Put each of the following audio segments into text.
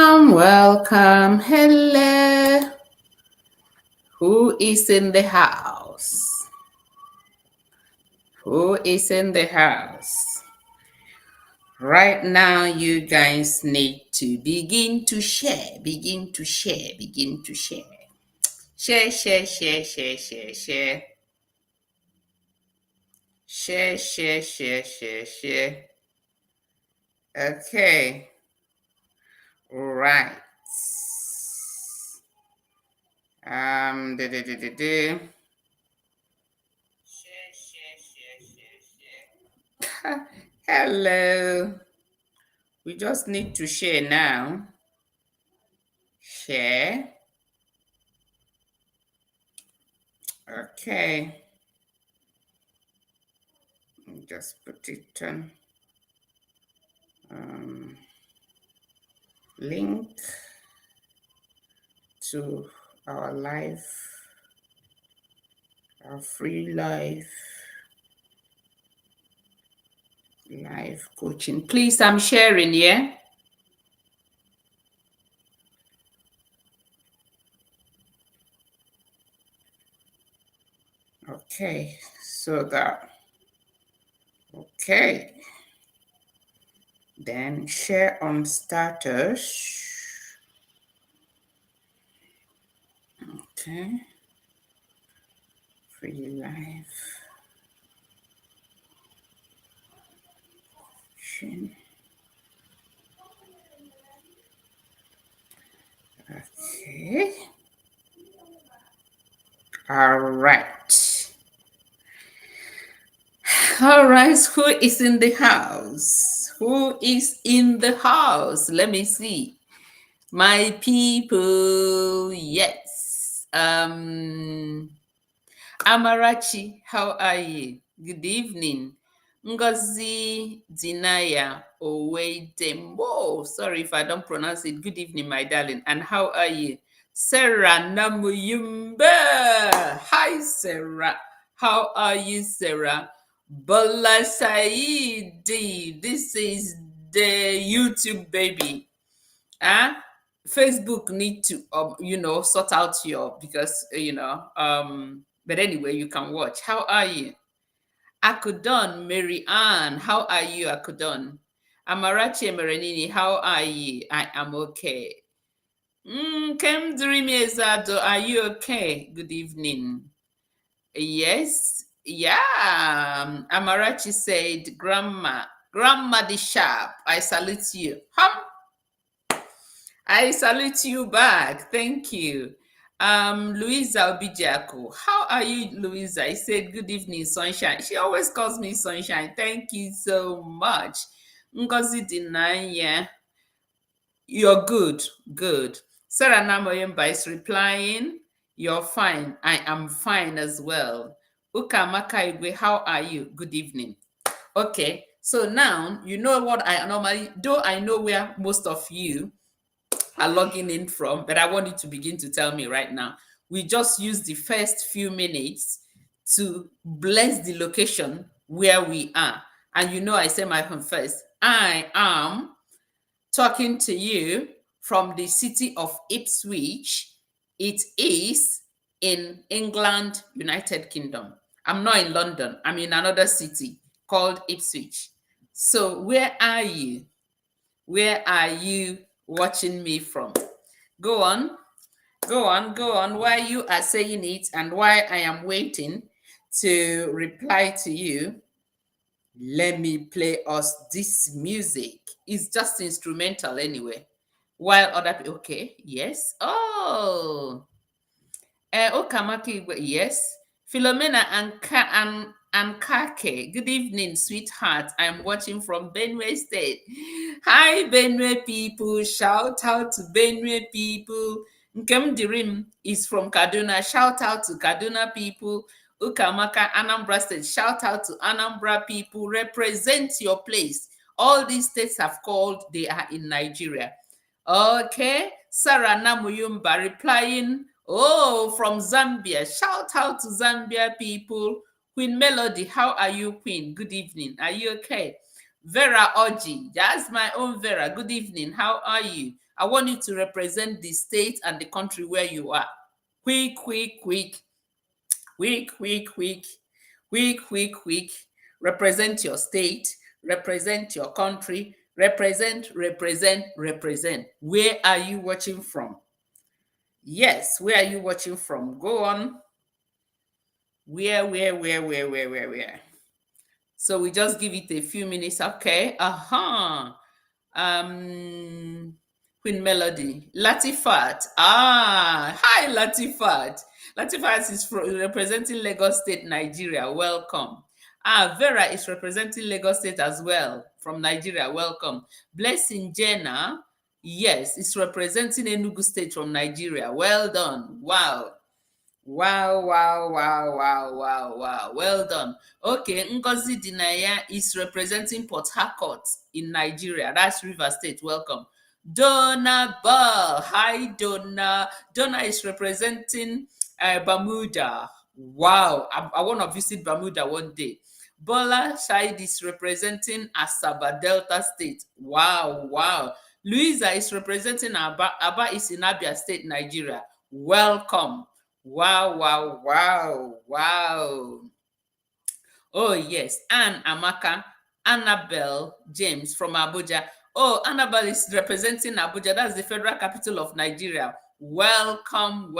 Welcome. Hello. Who is in the house? Who is in the house? Right now, you guys need to begin to share. Begin to share. Begin to share. Share, share, share, share, share, share. Share, share, share, share, share. Okay. Right. Share, share, share, share, share. Hello. We just need to share now. Share. Okay. Just put it on. Link to our free live coaching. Please, I'm sharing, yeah? Okay, so that, okay. Then share on status. Okay. Free live. Okay. All right. All right. Who is in the house? Who is in the house? Let me see. My people. Yes. Amarachi, how are you? Good evening. Ngozi Dinaya Owedembo. Sorry if I don't pronounce it. Good evening, my darling. And how are you? Sarah Namuyumba. Hi, Sarah. How are you, Sarah? Bola Saidi. This is the YouTube baby. Huh? Facebook need to sort out your because but anyway you can watch. How are you? Akudon Mary Ann, how are you? Akudon Amarachi Merenini, how are you? I am okay. Kem Dreamezado, are you okay? Good evening. Yes, yeah. Amarachi said, Grandma the sharp, I salute you. I salute you back. Thank you. Louisa Obijako. How are you, Louisa? I said, good evening, sunshine. She always calls me sunshine. Thank you so much. Ngozi Dinaya. You're good. Good. Sarah Namoyemba is replying. You're fine. I am fine as well. Ukamaka Igwe, how are you? Good evening. Okay. So now you know what I normally do. I know where most of you are logging in from, but I want you to begin to tell me right now. We just use the first few minutes to bless the location where we are. And you know, I say my home first. I am talking to you from the city of Ipswich. It is in England, United Kingdom. I'm not in London. I'm in another city called Ipswich. So where are you? Where are you watching me from? Go on, go on, go on. While you are saying it and while I am waiting to reply to you, let me play us this music. It's just instrumental anyway. While other people, okay, yes. Oh, Okamaki, yes. Philomena and Kake. Good evening, sweetheart. I'm watching from Benue State. Hi, Benue people. Shout out to Benue people. Nkem Dirim is from Kaduna. Shout out to Kaduna people. Ukamaka, Anambra State. Shout out to Anambra people. Represent your place. All these states have called, they are in Nigeria. Okay. Sarah Namuyumba replying, oh, from Zambia. Shout out to Zambia people. Queen Melody, how are you, Queen? Good evening. Are you okay? Vera Oji, that's my own Vera. Good evening. How are you? I want you to represent the state and the country where you are. Quick, quick, quick, quick, quick, quick, quick, quick, quick. Represent your state, represent your country, represent, represent, represent. Where are you watching from? Yes, where are you watching from? Go on. Where? So we just give it a few minutes. Okay. Uh-huh. Queen Melody. Latifat. Ah, hi Latifat. Latifat is representing Lagos State, Nigeria. Welcome. Ah, Vera is representing Lagos State as well from Nigeria. Welcome. Blessing Jenna. Yes, it's representing Enugu State from Nigeria. Well done. Wow. Wow. Well done. Okay, Ngozi Dinaya is representing Port Harcourt in Nigeria. That's River State. Welcome. Donna Ball. Hi, Donna. Donna is representing Bermuda. Wow. I want to visit Bermuda one day. Bola Shaid is representing Asaba Delta State. Wow. Louisa is representing Aba. Aba is in Abia State, Nigeria. Welcome. Wow. Oh, yes. Anne Amaka, Annabelle James from Abuja. Oh, Annabelle is representing Abuja. That's the federal capital of Nigeria. Welcome.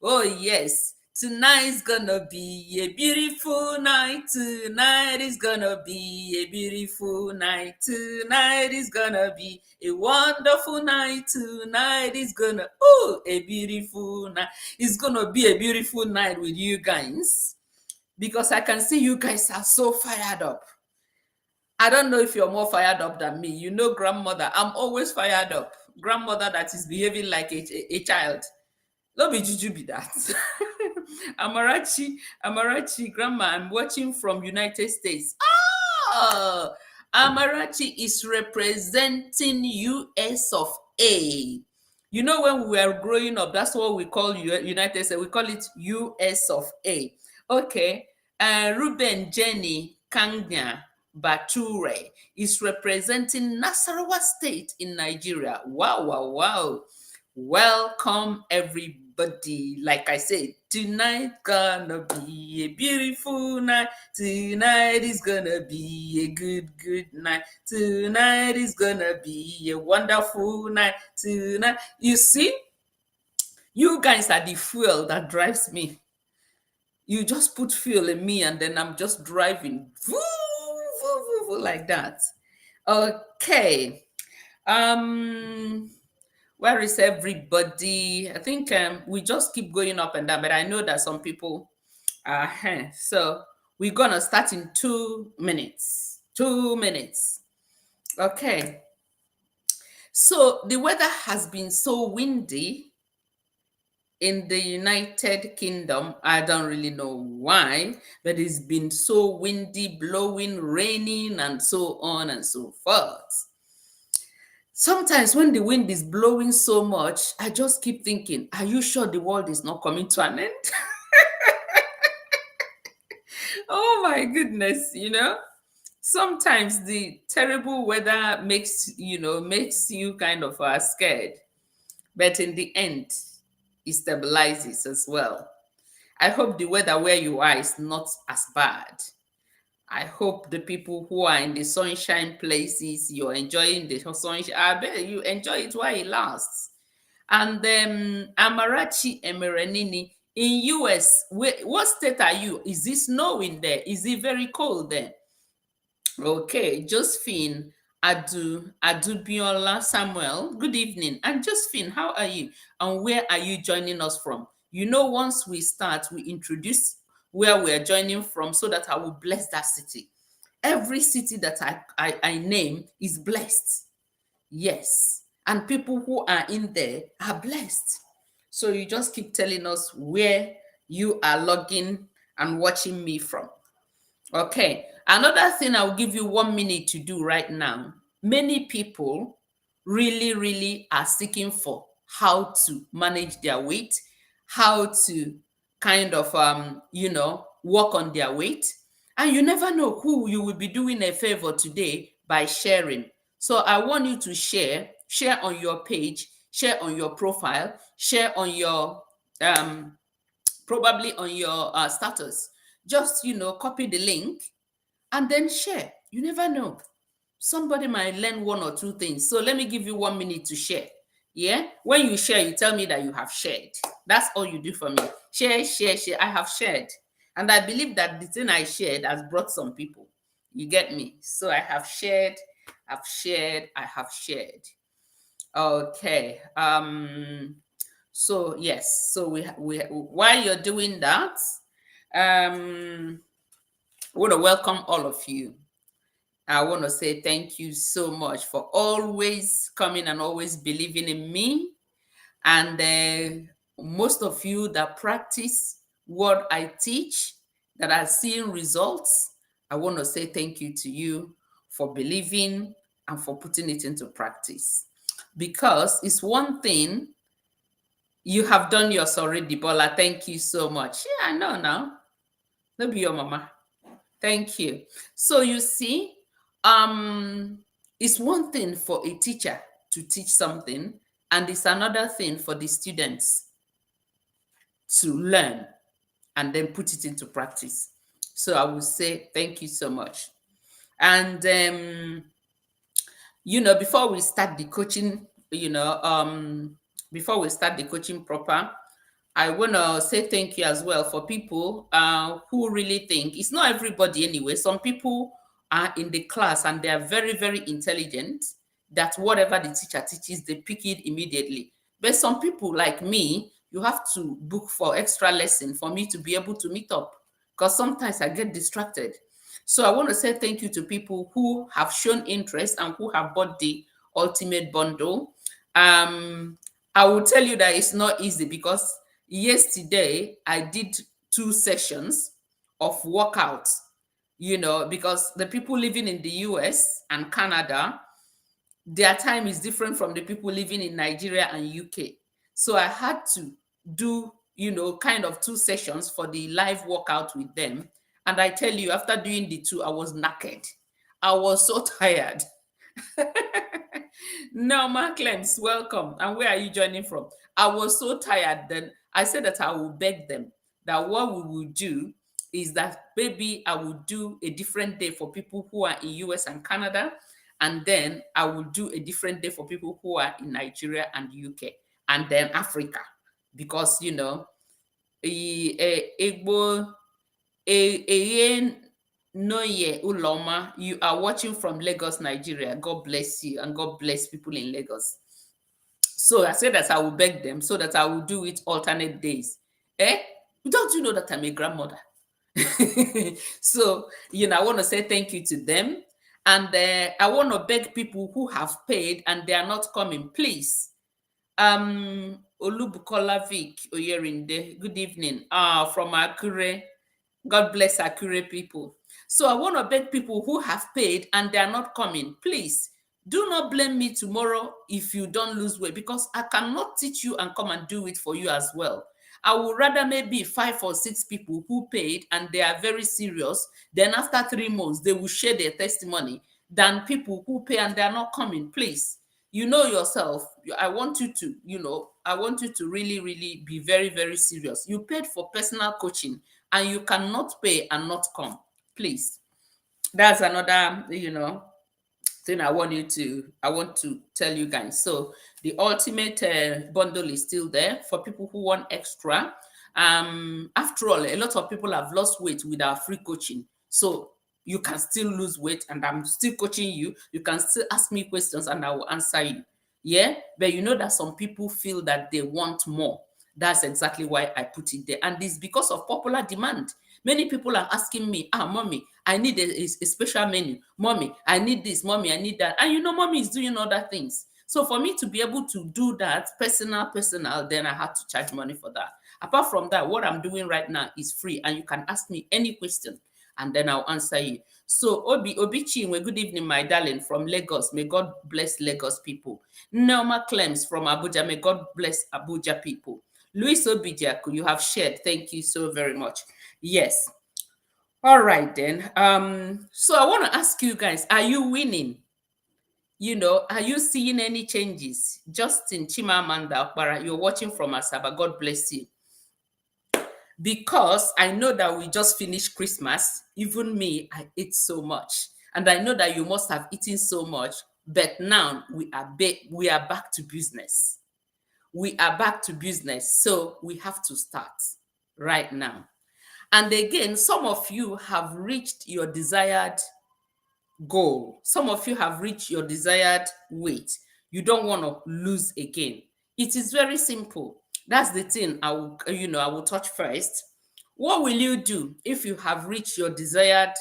Oh, yes. Tonight's gonna be a beautiful night. Tonight is gonna be a beautiful night. Tonight is gonna be a wonderful night. Tonight is gonna, a beautiful night. It's gonna be a beautiful night with you guys because I can see you guys are so fired up. I don't know if you're more fired up than me. You know, grandmother, I'm always fired up. Grandmother that is behaving like a child. No be juju be that. Amarachi, grandma, I'm watching from United States. Oh, Amarachi is representing US of A. You know, when we were growing up, that's what we call United States. We call it US of A. Okay. Ruben Jenny Kanya Bature is representing Nasarawa State in Nigeria. Wow. Welcome, everybody. Like I said, tonight gonna be a beautiful night. Tonight is gonna be a good night. Tonight is gonna be a wonderful night. Tonight, you see, you guys are the fuel that drives me. You just put fuel in me, and then I'm just driving like that. Okay. Where is everybody? I think we just keep going up and down, but I know that some people are here. So we're gonna start in 2 minutes. 2 minutes. Okay. So the weather has been so windy in the United Kingdom. I don't really know why, but it's been so windy, blowing, raining, and so on and so forth. Sometimes when the wind is blowing so much, I just keep thinking, are you sure the world is not coming to an end? Oh my goodness, sometimes the terrible weather makes you kind of scared. But in the end, it stabilizes as well. I hope the weather where you are is not as bad. I hope the people who are in the sunshine places, you're enjoying the sunshine. I bet you enjoy it while it lasts. And Amarachi Emerenini in US, what state are you? Is it snowing there? Is it very cold there? Okay, Josephine Adubiola Samuel, good evening. And Josephine, how are you? And where are you joining us from? Once we start, we introduce where we are joining from so that I will bless that city. Every city that I name is blessed. Yes. And people who are in there are blessed. So you just keep telling us where you are logging and watching me from. Okay. Another thing I'll give you 1 minute to do right now. Many people really are seeking for how to manage their weight, how to kind of work on their weight. And you never know who you will be doing a favor today by sharing. So I want you to share on your page, share on your profile, share on your probably on your status. Just copy the link and then share. You never know. Somebody might learn one or two things. So let me give you 1 minute to share. Yeah. When you share, you tell me that you have shared. That's all you do for me. Share, share, share. I have shared. And I believe that the thing I shared has brought some people. You get me? So I have shared, I've shared, I have shared. Okay. So yes. So we while you're doing that, I want to welcome all of you. I want to say thank you so much for always coming and always believing in me. And most of you that practice what I teach, that are seeing results, I want to say thank you to you for believing and for putting it into practice. Because it's one thing, you have done yours already, Bola. Thank you so much. Yeah, I know now. That'll be your mama. Thank you. So you see, it's one thing for a teacher to teach something, and it's another thing for the students to learn and then put it into practice. So I will say thank you so much. And before we start the coaching, before we start the coaching proper, I want to say thank you as well for people who really think it's not everybody anyway. Some people are in the class and they are very, very intelligent, that whatever the teacher teaches, they pick it immediately. But some people like me, you have to book for extra lesson for me to be able to meet up, because sometimes I get distracted. So I want to say thank you to people who have shown interest and who have bought the ultimate bundle. I will tell you that it's not easy, because yesterday I did 2 sessions of workouts, because the people living in the US and Canada, their time is different from the people living in Nigeria and UK. So I had to do, kind of 2 sessions for the live workout with them. And I tell you, after doing the 2, I was knackered. I was so tired. Norma Clems, welcome. And where are you joining from? I was so tired. Then I said that I will beg them that what we will do is that maybe I will do a different day for people who are in US and Canada, and then I will do a different day for people who are in Nigeria and UK, and then Africa, because Igbo, Noye Uloma, you are watching from Lagos, Nigeria. God bless you, and God bless people in Lagos. So I said that I will beg them so that I will do it alternate days. Don't you know that I'm a grandmother? So, I want to say thank you to them. And I want to beg people who have paid and they are not coming, please. Olubukola Vic Oyerinde, good evening. From Akure. God bless Akure people. So I want to beg people who have paid and they are not coming, please do not blame me tomorrow if you don't lose weight, because I cannot teach you and come and do it for you as well. I would rather maybe 5 or 6 people who paid and they are very serious, then after 3 months they will share their testimony, than people who pay and they are not coming. Please, you know yourself. I want you to, I want you to really, really be very, very serious. You paid for personal coaching and you cannot pay and not come. Please. That's another, thing I want to tell you guys. So the ultimate bundle is still there for people who want extra. After all, a lot of people have lost weight with our free coaching. So you can still lose weight and I'm still coaching you. You can still ask me questions and I will answer you. Yeah, but you know that some people feel that they want more. That's exactly why I put it there. And it's because of popular demand. Many people are asking me, mommy, I need a special menu. Mommy, I need this. Mommy, I need that. And mommy is doing other things. So for me to be able to do that, personal, then I had to charge money for that. Apart from that, what I'm doing right now is free. And you can ask me any question and then I'll answer you. So Obi Chinwe, good evening, my darling, from Lagos. May God bless Lagos people. Nelma Clems from Abuja. May God bless Abuja people. Luis Obidiaku, you have shared. Thank you so very much. Yes. All right then. So I want to ask you guys, are you winning? Are you seeing any changes? Justin Chimamanda Okpara, you're watching from Asaba. God bless you. Because I know that we just finished Christmas. Even me, I ate so much. And I know that you must have eaten so much. But now we are back to business. We are back to business. So we have to start right now. And again, some of you have reached your desired goal. Some of you have reached your desired weight. You don't want to lose again. It is very simple. That's the thing I will touch first. What will you do if you have reached your desired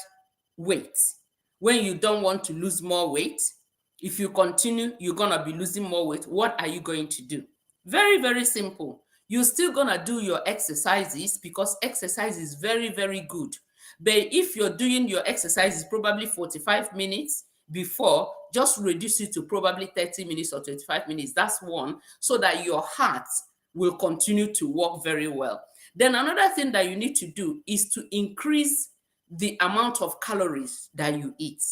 weight? When you don't want to lose more weight, if you continue, you're going to be losing more weight. What are you going to do? Very, very simple. You're still going to do your exercises because exercise is very, very good. But if you're doing your exercises probably 45 minutes before, just reduce it to probably 30 minutes or 25 minutes. That's one, so that your heart will continue to work very well. Then another thing that you need to do is to increase the amount of calories that you eat.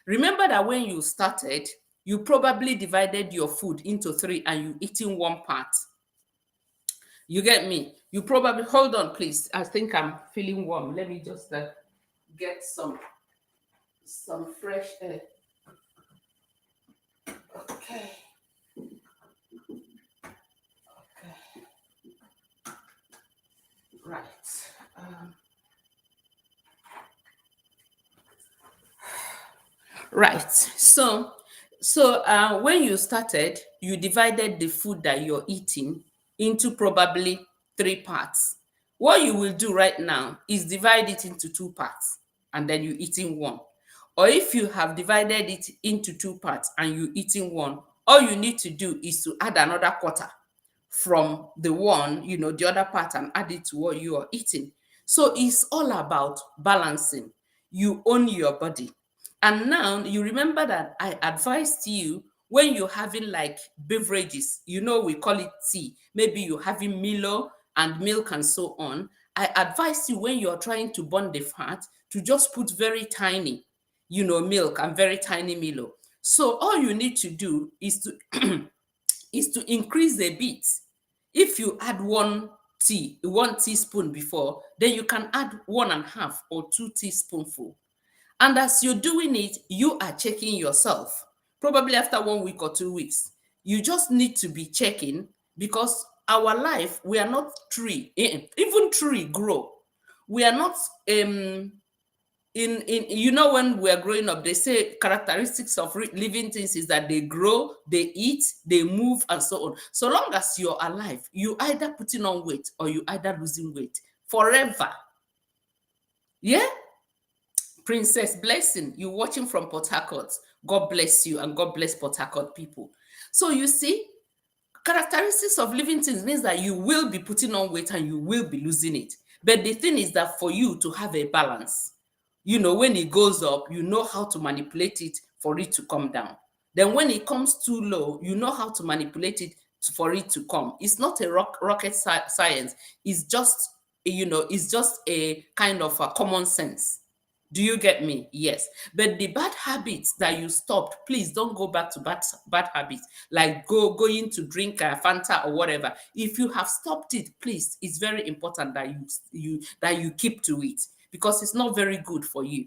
Remember that when you started, you probably divided your food into three and you eating one part. You get me? You probably, hold on, please. I think I'm feeling warm. Let me just get some fresh air. Okay. Right. Right. So when you started, you divided the food that you're eating into probably three parts. What you will do right now is divide it into two parts and then you eating one. Or if you have divided it into two parts and you eating one, all you need to do is to add another quarter from the one, the other part, and add it to what you are eating. So it's all about balancing. You own your body. And now you remember that I advised you when you're having like beverages, we call it tea. Maybe you're having Milo and milk and so on. I advise you when you're trying to burn the fat to just put very tiny, milk and very tiny Milo. So all you need to do is to is to increase a bit. If you add one teaspoon before, then you can add 1.5 or 2 teaspoonful. And as you're doing it, you are checking yourself. Probably after 1 week or 2 weeks, you just need to be checking, because our life, we are not tree. Even tree grow. We are not in when we're growing up, they say characteristics of living things is that they grow, they eat, they move, and so on. So long as you're alive, you either putting on weight or you either losing weight forever. Yeah. Princess Blessing, you watching from Port Harcourt. God bless you and God bless Port Harcourt people. So you see, characteristics of living things means that you will be putting on weight and you will be losing it. But the thing is that for you to have a balance, when it goes up, you know how to manipulate it for it to come down. Then when it comes too low, you know how to manipulate it for it to come. It's not a rocket science. It's just, it's just a kind of a common sense. Do you get me? Yes. But the bad habits that you stopped, please don't go back to bad habits, like going to drink Fanta or whatever. If you have stopped it, please, it's very important that you keep to it, because it's not very good for you.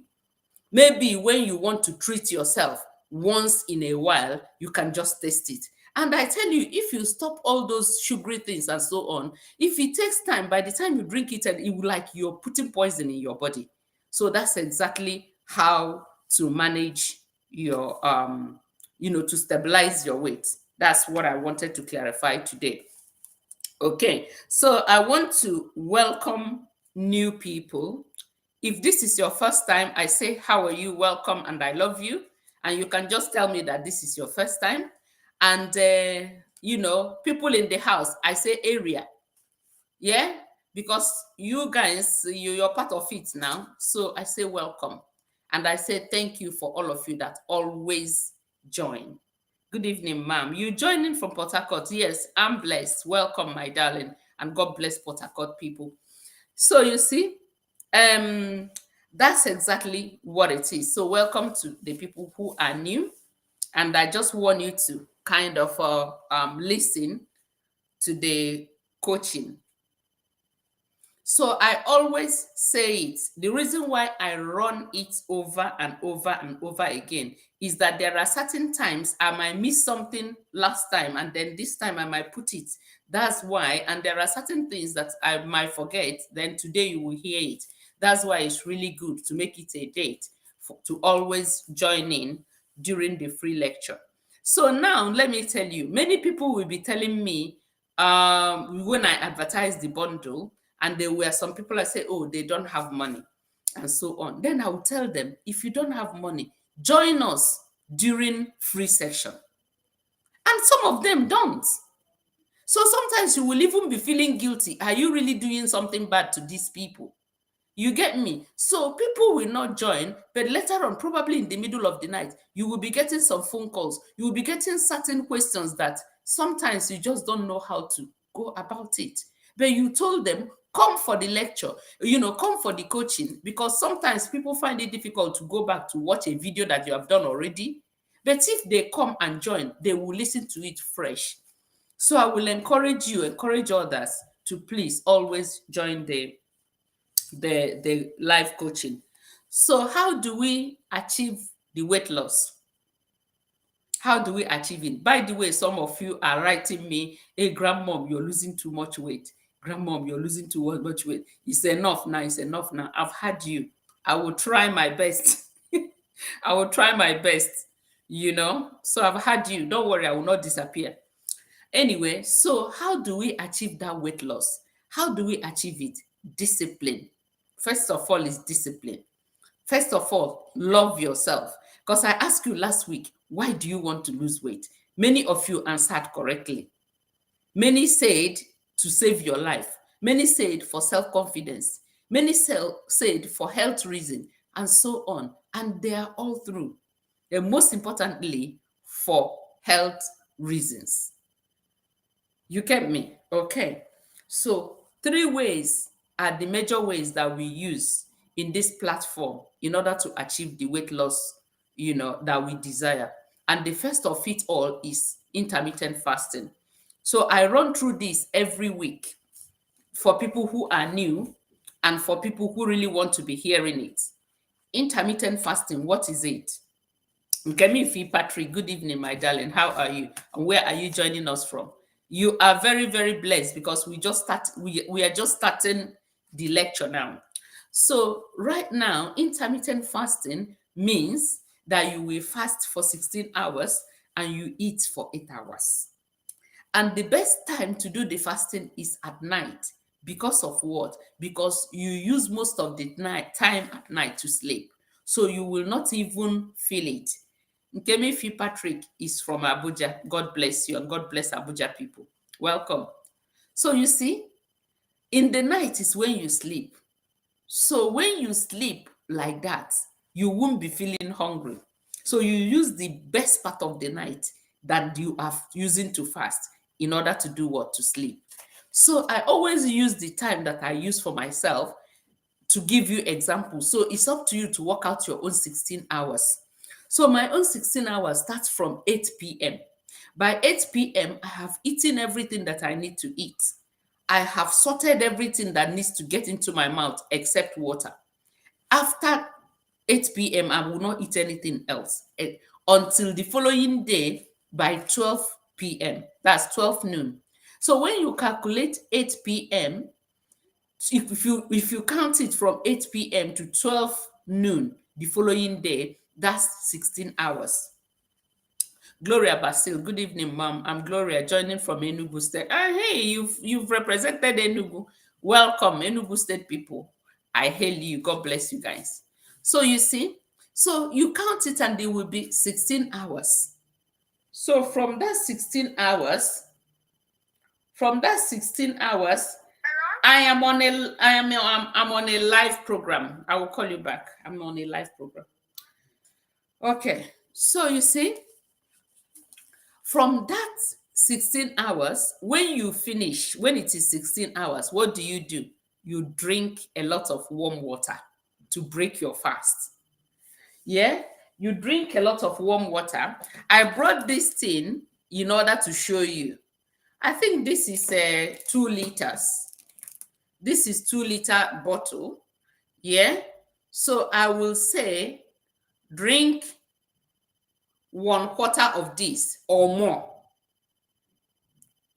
Maybe when you want to treat yourself once in a while, you can just taste it. And I tell you, if you stop all those sugary things and so on, if it takes time, by the time you drink it, and it will like you're putting poison in your body. So that's exactly how to manage your, to stabilize your weight. That's what I wanted to clarify today. Okay, so I want to welcome new people. If this is your first time, I say, how are you? Welcome, and I love you. And you can just tell me that this is your first time. And, people in the house, I say area. Yeah, because you guys, you're part of it now. So I say welcome. And I say thank you for all of you that always join. Good evening, ma'am. You joining from Port Harcourt? Yes, I'm blessed. Welcome, my darling. And God bless Port Harcourt people. So you see, that's exactly what it is. So welcome to the people who are new. And I just want you to kind of listen to the coaching. So I always say it. The reason why I run it over and over and over again is that there are certain times I might miss something last time, and then this time I might put it. That's why. And there are certain things that I might forget, then today you will hear it. That's why it's really good to make it a date to always join in during the free lecture. So now let me tell you, many people will be telling me when I advertise the bundle, and there were some people that say, oh, they don't have money, and so on. Then I will tell them, if you don't have money, join us during free session. And some of them don't. So sometimes you will even be feeling guilty. Are you really doing something bad to these people? You get me? So people will not join, but later on, probably in the middle of the night, you will be getting some phone calls. You will be getting certain questions that sometimes you just don't know how to go about it. But you told them, come for the lecture, come for the coaching, because sometimes people find it difficult to go back to watch a video that you have done already. But if they come and join, they will listen to it fresh. So I will encourage others to please always join the life coaching. So how do we achieve the weight loss? How do we achieve it? By the way, some of you are writing me, hey, grandmom, you're losing too much weight. Grandmom, you're losing too much weight. It's enough now. It's enough now. I've had you. I will try my best. I will try my best. So I've had you. Don't worry, I will not disappear. Anyway, so how do we achieve that weight loss? How do we achieve it? Discipline. First of all, is discipline. First of all, love yourself. Because I asked you last week, why do you want to lose weight? Many of you answered correctly. Many said to save your life. Many said for self-confidence. Many said for health reason, and so on. And they are all through. And most importantly, for health reasons. You get me? Okay. So 3 ways are the major ways that we use in this platform in order to achieve the weight loss, that we desire. And the first of it all is intermittent fasting. So I run through this every week for people who are new and for people who really want to be hearing it. Intermittent fasting, what is it? Nkemi Patrick, good evening, my darling. How are you? And where are you joining us from? You are very, very blessed because we are just starting the lecture now. So right now, intermittent fasting means that you will fast for 16 hours and you eat for 8 hours. And the best time to do the fasting is at night. Because of what? Because you use most of the time at night to sleep. So you will not even feel it. Nkemi Patrick is from Abuja. God bless you and God bless Abuja people. Welcome. So you see, in the night is when you sleep. So when you sleep like that, you won't be feeling hungry. So you use the best part of the night that you are using to fast in order to do what? To sleep. So I always use the time that I use for myself to give you examples. So it's up to you to work out your own 16 hours. So my own 16 hours starts from 8 p.m. By 8 p.m., I have eaten everything that I need to eat. I have sorted everything that needs to get into my mouth except water. After 8 p.m., I will not eat anything else until the following day by 12 p.m. That's 12 noon. So when you calculate 8 p.m., if you count it from 8 p.m. to 12 noon the following day, that's 16 hours. Gloria Basil, good evening, ma'am. I'm Gloria, joining from Enugu State. Hey, you've represented Enugu. Welcome, Enugu State people. I hail you. God bless you guys. So you see, so you count it and it will be 16 hours. So from that 16 hours, I'm on a live program. I will call you back. I'm on a live program. Okay, so you see, from that 16 hours, when you finish, when it is 16 hours, what do? You drink a lot of warm water to break your fast. Yeah? You drink a lot of warm water. I brought this thing in order to show you. I think this is 2 liters. This is 2-liter bottle. Yeah. So I will say drink 1/4 of this or more.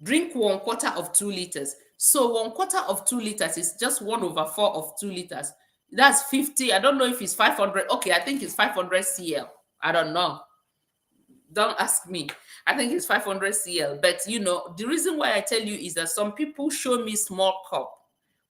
Drink 1/4 of 2 liters. So 1/4 of 2 liters is just 1/4 of 2 liters. That's 50. I don't know if it's 500. Okay, I think it's 500 cl. I don't know. Don't ask me. I think it's 500 cl. But you know, the reason why I tell you is that some people show me small cup,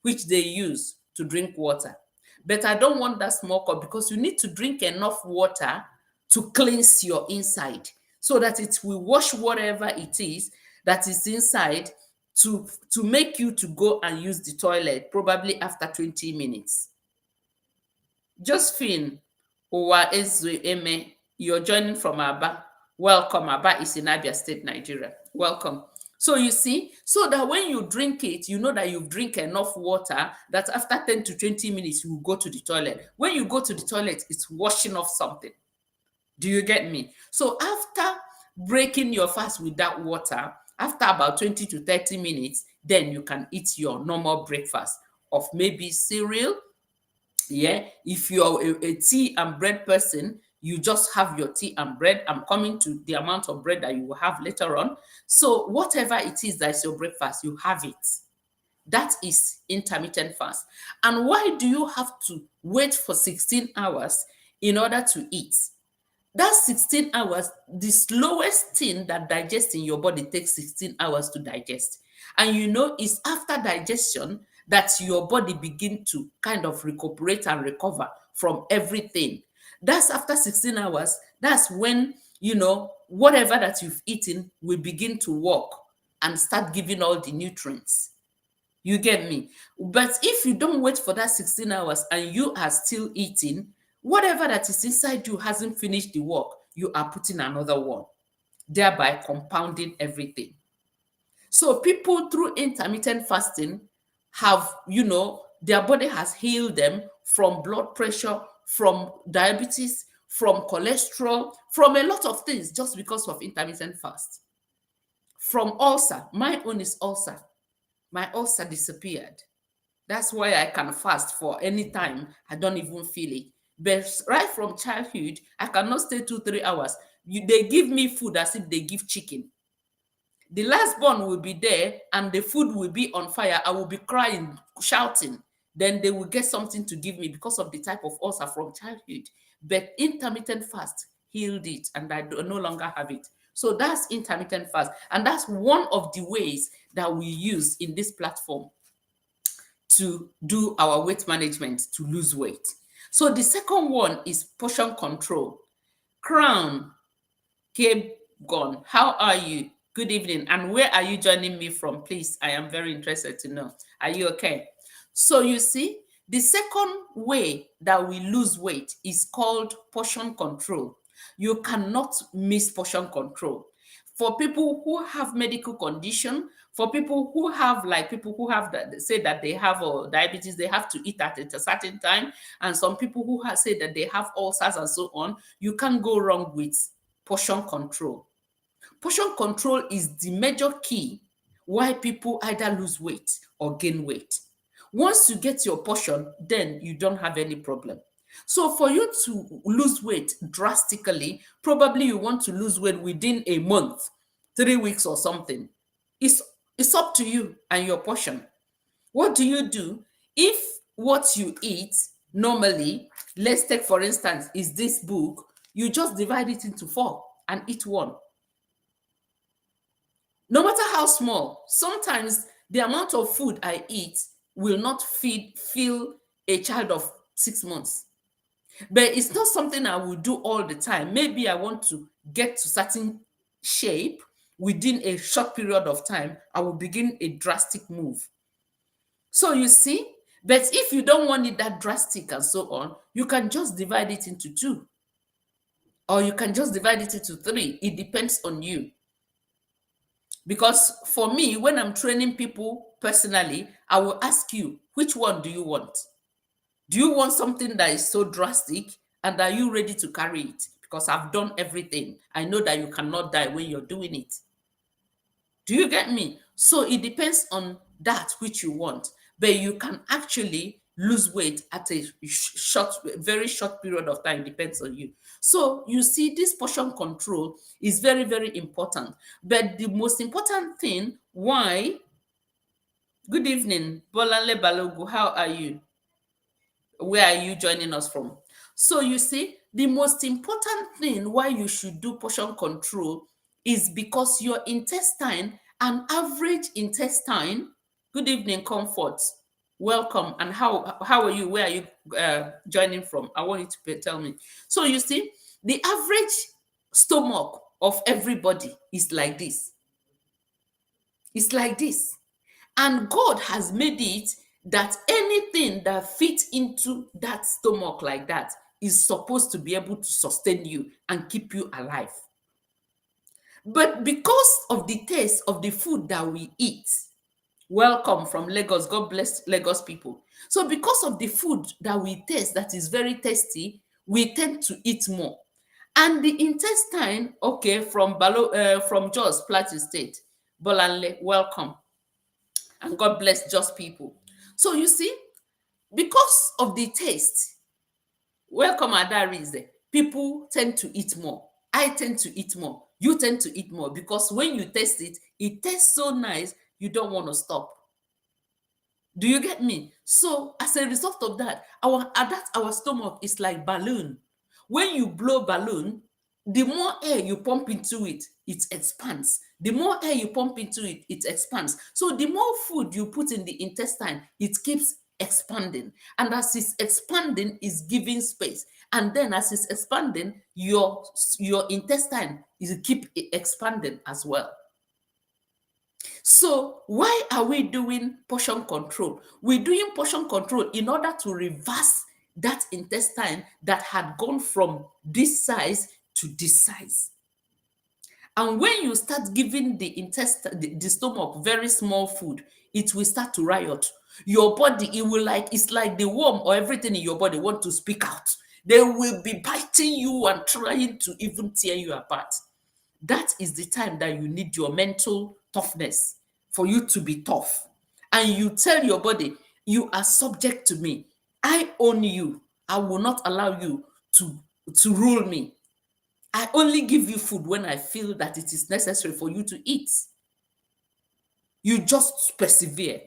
which they use to drink water. But I don't want that small cup because you need to drink enough water to cleanse your inside so that it will wash whatever it is that is inside to make you to go and use the toilet probably after 20 minutes. Josephine Owa Ezue Eme, you're joining from Aba. Welcome. Aba is in Abia State, Nigeria. Welcome. So you see, so that when you drink it, you know that you drink enough water that after 10 to 20 minutes, you will go to the toilet. When you go to the toilet, it's washing off something. Do you get me? So after breaking your fast with that water, after about 20 to 30 minutes, then you can eat your normal breakfast of maybe cereal. Yeah, if you're a tea and bread person, you just have your tea and bread. I'm coming to the amount of bread that you will have later on. So whatever it is that's your breakfast, you have it. That is intermittent fast. And why do you have to wait for 16 hours in order to eat? That 16 hours, the slowest thing that digests in your body takes 16 hours to digest. And you know, it's after digestion that your body begin to kind of recuperate and recover from everything. That's after 16 hours. That's when, you know, whatever that you've eaten will begin to work and start giving all the nutrients. You get me? But if you don't wait for that 16 hours and you are still eating, whatever that is inside you hasn't finished the work, you are putting another one, thereby compounding everything. So people through intermittent fasting have, you know, their body has healed them from blood pressure, from diabetes, from cholesterol, from a lot of things just because of intermittent fast. From ulcer, my own is ulcer. My ulcer disappeared. That's why I can fast for any time. I don't even feel it. But right from childhood, I cannot stay 2-3 hours. They give me food as if they give chicken. The last born will be there and the food will be on fire. I will be crying, shouting. Then they will get something to give me because of the type of ulcer from childhood. But intermittent fast healed it and I no longer have it. So that's intermittent fast. And that's one of the ways that we use in this platform to do our weight management to lose weight. So the second one is portion control. Crown, Cape Gone, how are you? Good evening. And where are you joining me from? Please, I am very interested to know. Are you okay? So you see, the second way that we lose weight is called portion control. You cannot miss portion control. For people who have medical condition, for people who have that say that they have diabetes, they have to eat at a certain time, and some people who have said that they have ulcers and so on, you can't go wrong with portion control. Portion control is the major key why people either lose weight or gain weight. Once you get your portion, then you don't have any problem. So for you to lose weight drastically, probably you want to lose weight within a month, 3 weeks or something. It's up to you and your portion. What do you do if what you eat normally, let's take for instance, is this book, you just divide it into 4 and eat one. No matter how small, sometimes the amount of food I eat will not fill a child of 6 months. But it's not something I will do all the time. Maybe I want to get to certain shape within a short period of time, I will begin a drastic move. So you see, but if you don't want it that drastic and so on, you can just divide it into 2. Or you can just divide it into 3. It depends on you. Because for me, when I'm training people personally, I will ask you, which one do you want? Do you want something that is so drastic, and are you ready to carry it? because I've done everything. I know that you cannot die when you're doing it. Do you get me? So it depends on that which you want, but you can actually lose weight at a very short period of time. Depends on you. So you see, this portion control is very, very important. But the most important thing, why? Good evening, Bolanle Balogu. How are you? Where are you joining us from? So you see, the most important thing why you should do portion control is because your intestine, an average intestine. Good evening, Comfort. Welcome. And how are you? Where are you joining from? I want you to tell me. So you see, the average stomach of everybody is like this. It's like this. And God has made it that anything that fits into that stomach like that is supposed to be able to sustain you and keep you alive. But because of the taste of the food that we eat, welcome from Lagos. God bless Lagos people. So because of the food that we taste that is very tasty, we tend to eat more. And the intestine, okay, from Jos Plateau State, Bolanle, welcome. And God bless just people. So you see, because of the taste, welcome Adarize, people tend to eat more. I tend to eat more. You tend to eat more because when you taste it, it tastes so nice, you don't want to stop. Do you get me? So as a result of that, our stomach is like balloon. When you blow balloon, the more air you pump into it, it expands. The more air you pump into it, it expands. So the more food you put in the intestine, it keeps expanding. And as it's expanding, it's giving space. And then as it's expanding, your intestine is keep expanding as well. So why are we doing portion control? We're doing portion control in order to reverse that intestine that had gone from this size to this size. And when you start giving the intestine, the stomach very small food, it will start to riot. Your body, it's like the worm or everything in your body want to speak out. They will be biting you and trying to even tear you apart. That is the time that you need your mental toughness for you to be tough. And you tell your body, you are subject to me. I own you. I will not allow you to rule me. I only give you food when I feel that it is necessary for you to eat. You just persevere.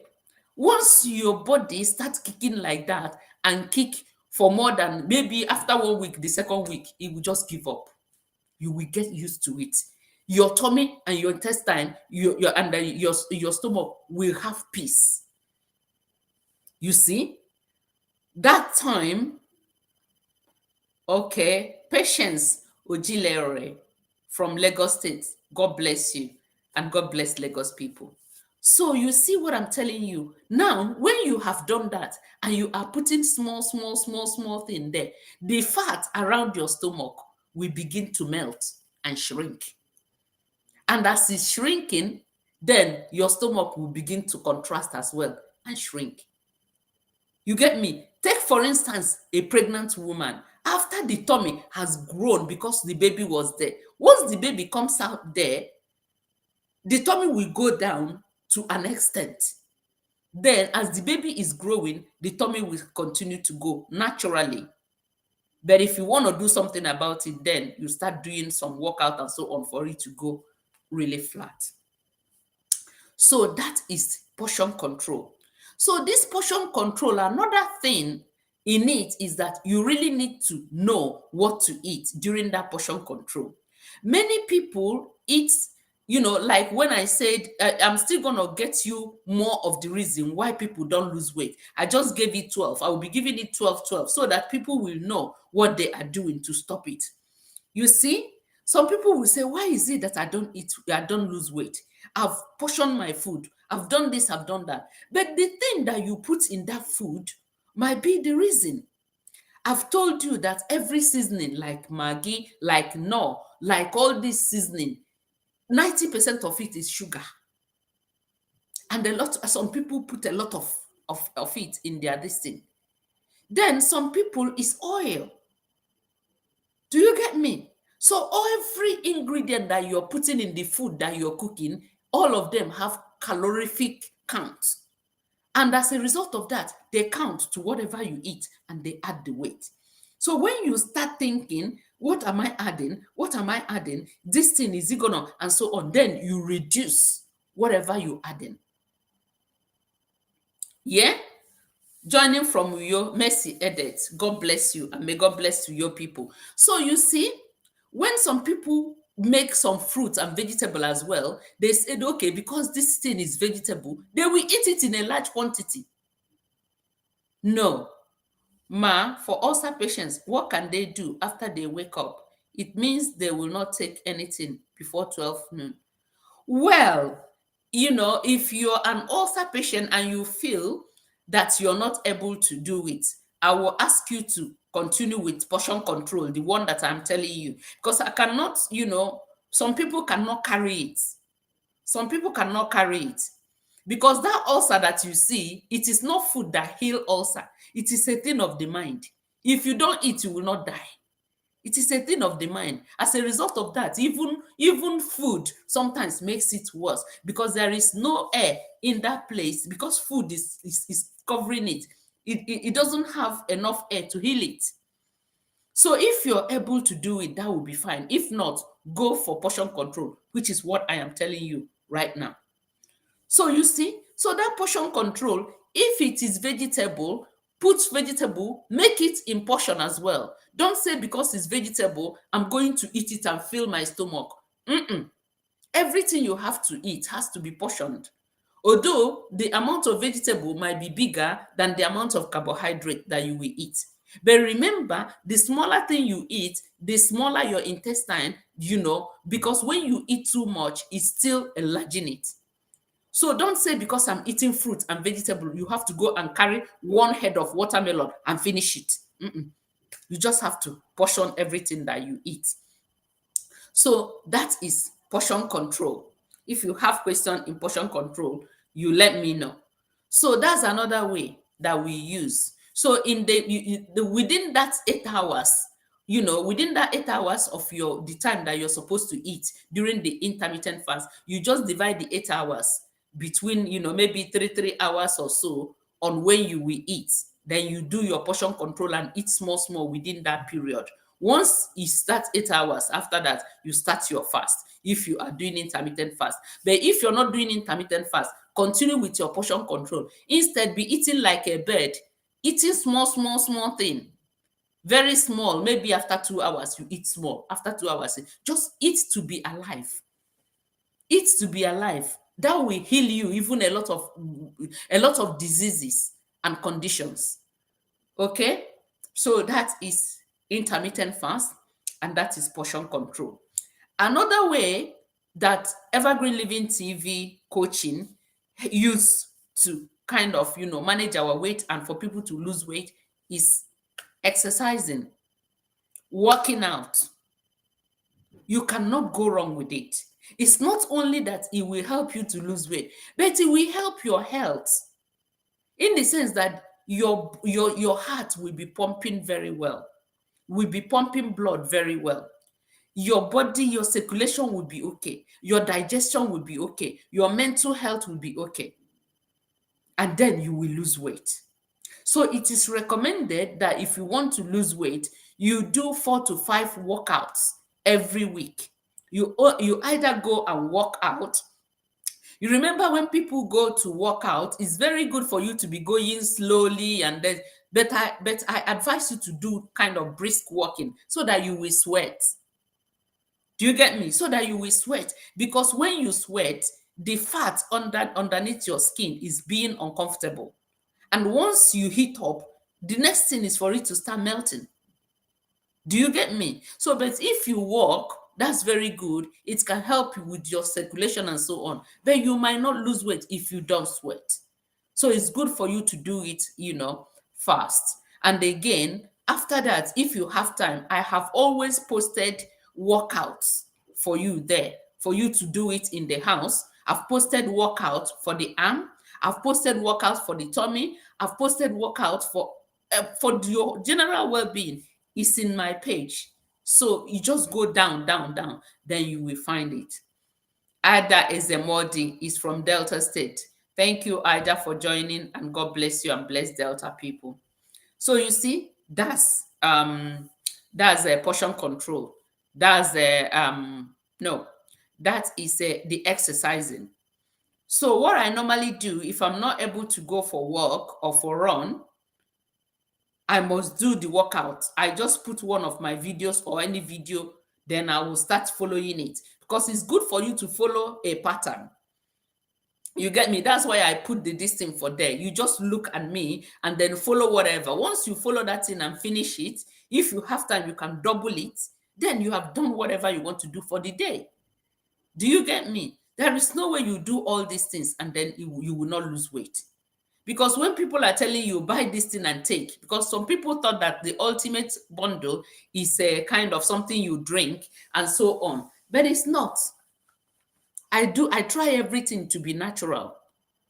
Once your body starts kicking like that and kick for more than maybe after 1 week, the second week, it will just give up. You will get used to it. Your tummy and your intestine, your stomach will have peace. You see, that time, okay, Patience Ojilere from Lagos State, God bless you, and God bless Lagos people. So you see what I'm telling you. Now, when you have done that and you are putting small thing there, the fat around your stomach will begin to melt and shrink. And as it's shrinking, then your stomach will begin to contrast as well and shrink. You get me? Take, for instance, a pregnant woman. After the tummy has grown because the baby was there, once the baby comes out there, the tummy will go down to an extent. Then, as the baby is growing, the tummy will continue to go naturally. But if you want to do something about it, then you start doing some workout and so on for it to go really flat. So that is portion control. So this portion control, another thing in it is that you really need to know what to eat during that portion control. Many people eat, like when I said, I'm still going to get you more of the reason why people don't lose weight. I just gave it 12. I will be giving it 12 so that people will know what they are doing to stop it. You see, some people will say, why is it that I don't lose weight? I've portioned my food. I've done this, I've done that. But the thing that you put in that food might be the reason. I've told you that every seasoning, like Maggi, like Knorr, like all this seasoning, 90% of it is sugar. And some people put a lot of it in their this thing. Then some people is oil. Do you get me? So every ingredient that you're putting in the food that you're cooking, all of them have calorific count. And as a result of that, they count to whatever you eat and they add the weight. So when you start thinking, what am I adding? What am I adding? This thing is it gonna, and so on, then you reduce whatever you adding. Yeah? Joining from Uyo, Mercy Edit. God bless you and may God bless your people. So you see, when some people make some fruit and vegetable as well, they said, okay, because this thing is vegetable, they will eat it in a large quantity. No. Ma, for ulcer patients, what can they do after they wake up? It means they will not take anything before 12 noon. Well, if you're an ulcer patient and you feel that you're not able to do it, I will ask you to continue with portion control, the one that I'm telling you, because I cannot, some people cannot carry it. Some people cannot carry it because that ulcer that you see, it is not food that heal ulcer. It is a thing of the mind. If you don't eat, you will not die. It is a thing of the mind. As a result of that, even food sometimes makes it worse because there is no air in that place because food is covering it. It doesn't have enough air to heal it. So if you're able to do it, that will be fine. If not, go for portion control, which is what I am telling you right now. So you see, so that portion control, if it is vegetable, put vegetable, make it in portion as well. Don't say because it's vegetable, I'm going to eat it and fill my stomach. Everything you have to eat has to be portioned. Although the amount of vegetable might be bigger than the amount of carbohydrate that you will eat. But remember, the smaller thing you eat, the smaller your intestine, because when you eat too much, it's still enlarging it. So don't say because I'm eating fruit and vegetable, you have to go and carry one head of watermelon and finish it. You just have to portion everything that you eat. So that is portion control. If you have question in portion control, you let me know. So that's another way that we use. So in within that 8 hours, within that 8 hours of the time that you're supposed to eat during the intermittent fast, you just divide the 8 hours between, maybe 3 hours or so on when you will eat. Then you do your portion control and eat small within that period. Once you start 8 hours, after that, you start your fast if you are doing intermittent fast. But if you're not doing intermittent fast, continue with your portion control. Instead, be eating like a bird, eating small thing. Very small. Maybe after 2 hours, you eat small. After 2 hours, just eat to be alive. Eat to be alive. That will heal you even a lot of diseases and conditions. Okay? So that is intermittent fast and that is portion control. Another way that Evergreen Living TV coaching use to kind of, manage our weight and for people to lose weight is exercising, working out. You cannot go wrong with it. It's not only that it will help you to lose weight, but it will help your health in the sense that your heart will be pumping very well, will be pumping blood very well. Your body, your circulation will be okay. Your digestion will be okay. Your mental health will be okay. And then you will lose weight. So it is recommended that if you want to lose weight, you do 4 to 5 workouts every week. You either go and work out. You remember when people go to work out, it's very good for you to be going slowly and then, but I advise you to do kind of brisk walking so that you will sweat. Do you get me? So that you will sweat. Because when you sweat, the fat underneath your skin is being uncomfortable. And once you heat up, the next thing is for it to start melting. Do you get me? So, but if you walk, that's very good. It can help you with your circulation and so on. But you might not lose weight if you don't sweat. So it's good for you to do it, fast. And again, after that, if you have time, I have always posted workouts for you there, for you to do it in the house. I've posted workouts for the arm. I've posted workouts for the tummy. I've posted workouts for your general well-being. Is in my page. So you just go down, down, down, then you will find it. Ada Ezemodi is from Delta State. Thank you, Ida, for joining, and God bless you and bless Delta people. So you see, that's a portion control. That's a no, that is the exercising. So what I normally do if I'm not able to go for walk or for run, I must do the workout. I just put one of my videos or any video, then I will start following it because it's good for you to follow a pattern. You get me? That's why I put this thing for there. You just look at me and then follow whatever. Once you follow that thing and finish it, if you have time, you can double it. Then you have done whatever you want to do for the day. Do you get me? There is no way you do all these things and then you will not lose weight. Because when people are telling you buy this thing and take, because some people thought that the ultimate bundle is a kind of something you drink and so on, but it's not. I try everything to be natural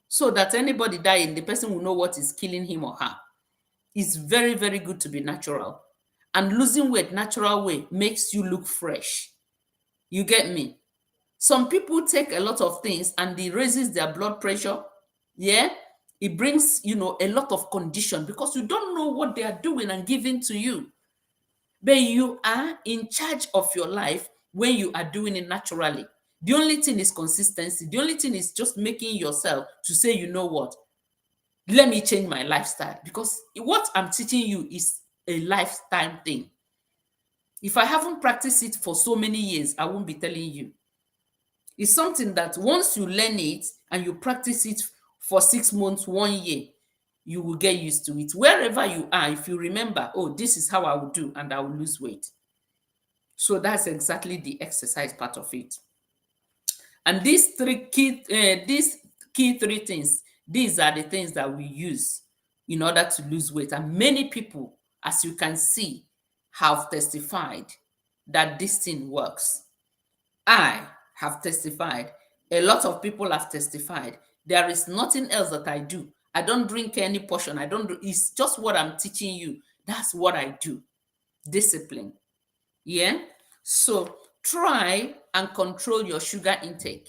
so that anybody dying, the person will know what is killing him or her. It's very, very good to be natural. And losing weight natural way makes you look fresh. You get me? Some people take a lot of things and it raises their blood pressure. Yeah, it brings a lot of condition because you don't know what they are doing and giving to you. But you are in charge of your life when you are doing it naturally. The only thing is consistency. The only thing is just making yourself to say, you know what, let me change my lifestyle, because what I'm teaching you is a lifetime thing. If I haven't practiced it for so many years, I won't be telling you. It's something that once you learn it and you practice it for 6 months, 1 year, you will get used to it. Wherever you are, if you remember, oh, this is how I will do and I will lose weight. So that's exactly the exercise part of it. And these key three things, these are the things that we use in order to lose weight. And many people, as you can see, have testified that this thing works. I have testified. A lot of people have testified. There is nothing else that I do. I don't drink any portion. I don't do, it's just what I'm teaching you. That's what I do. Discipline. Yeah. So try and control your sugar intake.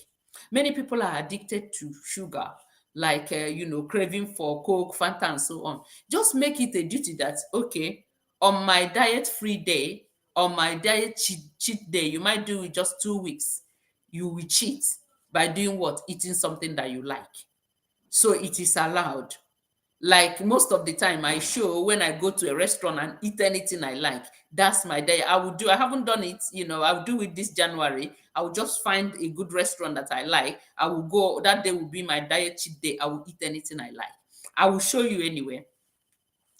Many people are addicted to sugar, like craving for Coke, Fanta, and so on. Just make it a duty that, okay, on my diet-free day, on my diet cheat day, you might do it just 2 weeks. You will cheat by doing what? Eating something that you like. So it is allowed. Like most of the time I show when I go to a restaurant and eat anything I like, that's my day. I haven't done it, I'll do it this January. I will just find a good restaurant that I like. I will go, that day will be my diet cheat day. I will eat anything I like. I will show you anyway.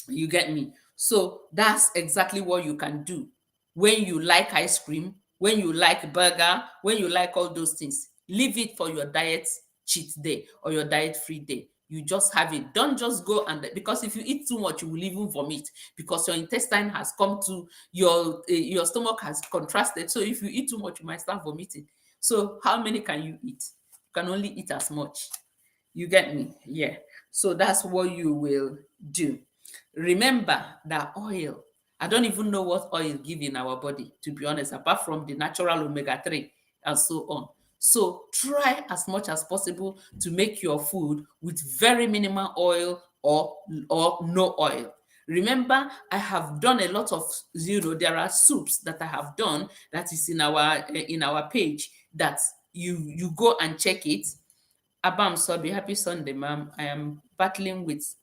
You get me? So that's exactly what you can do. When you like ice cream, when you like burger, when you like all those things, leave it for your diet cheat day or your diet free day. You just have it. Don't just go because if you eat too much, you will even vomit because your intestine has come to your stomach has contrasted. So if you eat too much, you might start vomiting. So how many can you eat? You can only eat as much. You get me? Yeah. So that's what you will do. Remember that oil, I don't even know what oil give in our body, to be honest, apart from the natural omega-3 and so on. So try as much as possible to make your food with very minimal oil or no oil. Remember, I have done a lot of, there are soups that I have done that is in our page that you go and check it. Abam Sobi, happy Sunday, ma'am. I am battling with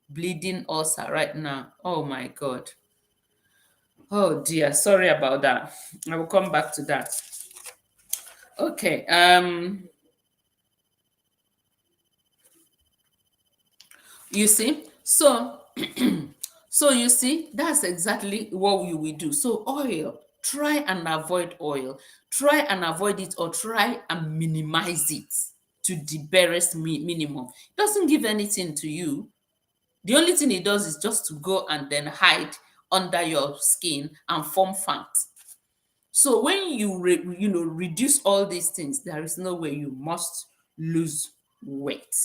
bleeding ulcer right now. Oh my God. Oh dear, sorry about that. I will come back to that. Okay. You see, so so you see, that's exactly what we will do. So oil, try and avoid oil. Try and avoid it or try and minimize it to the barest minimum. It doesn't give anything to you. The only thing it does is just to go and then hide under your skin and form fat. So when you reduce all these things, there is no way you must lose weight.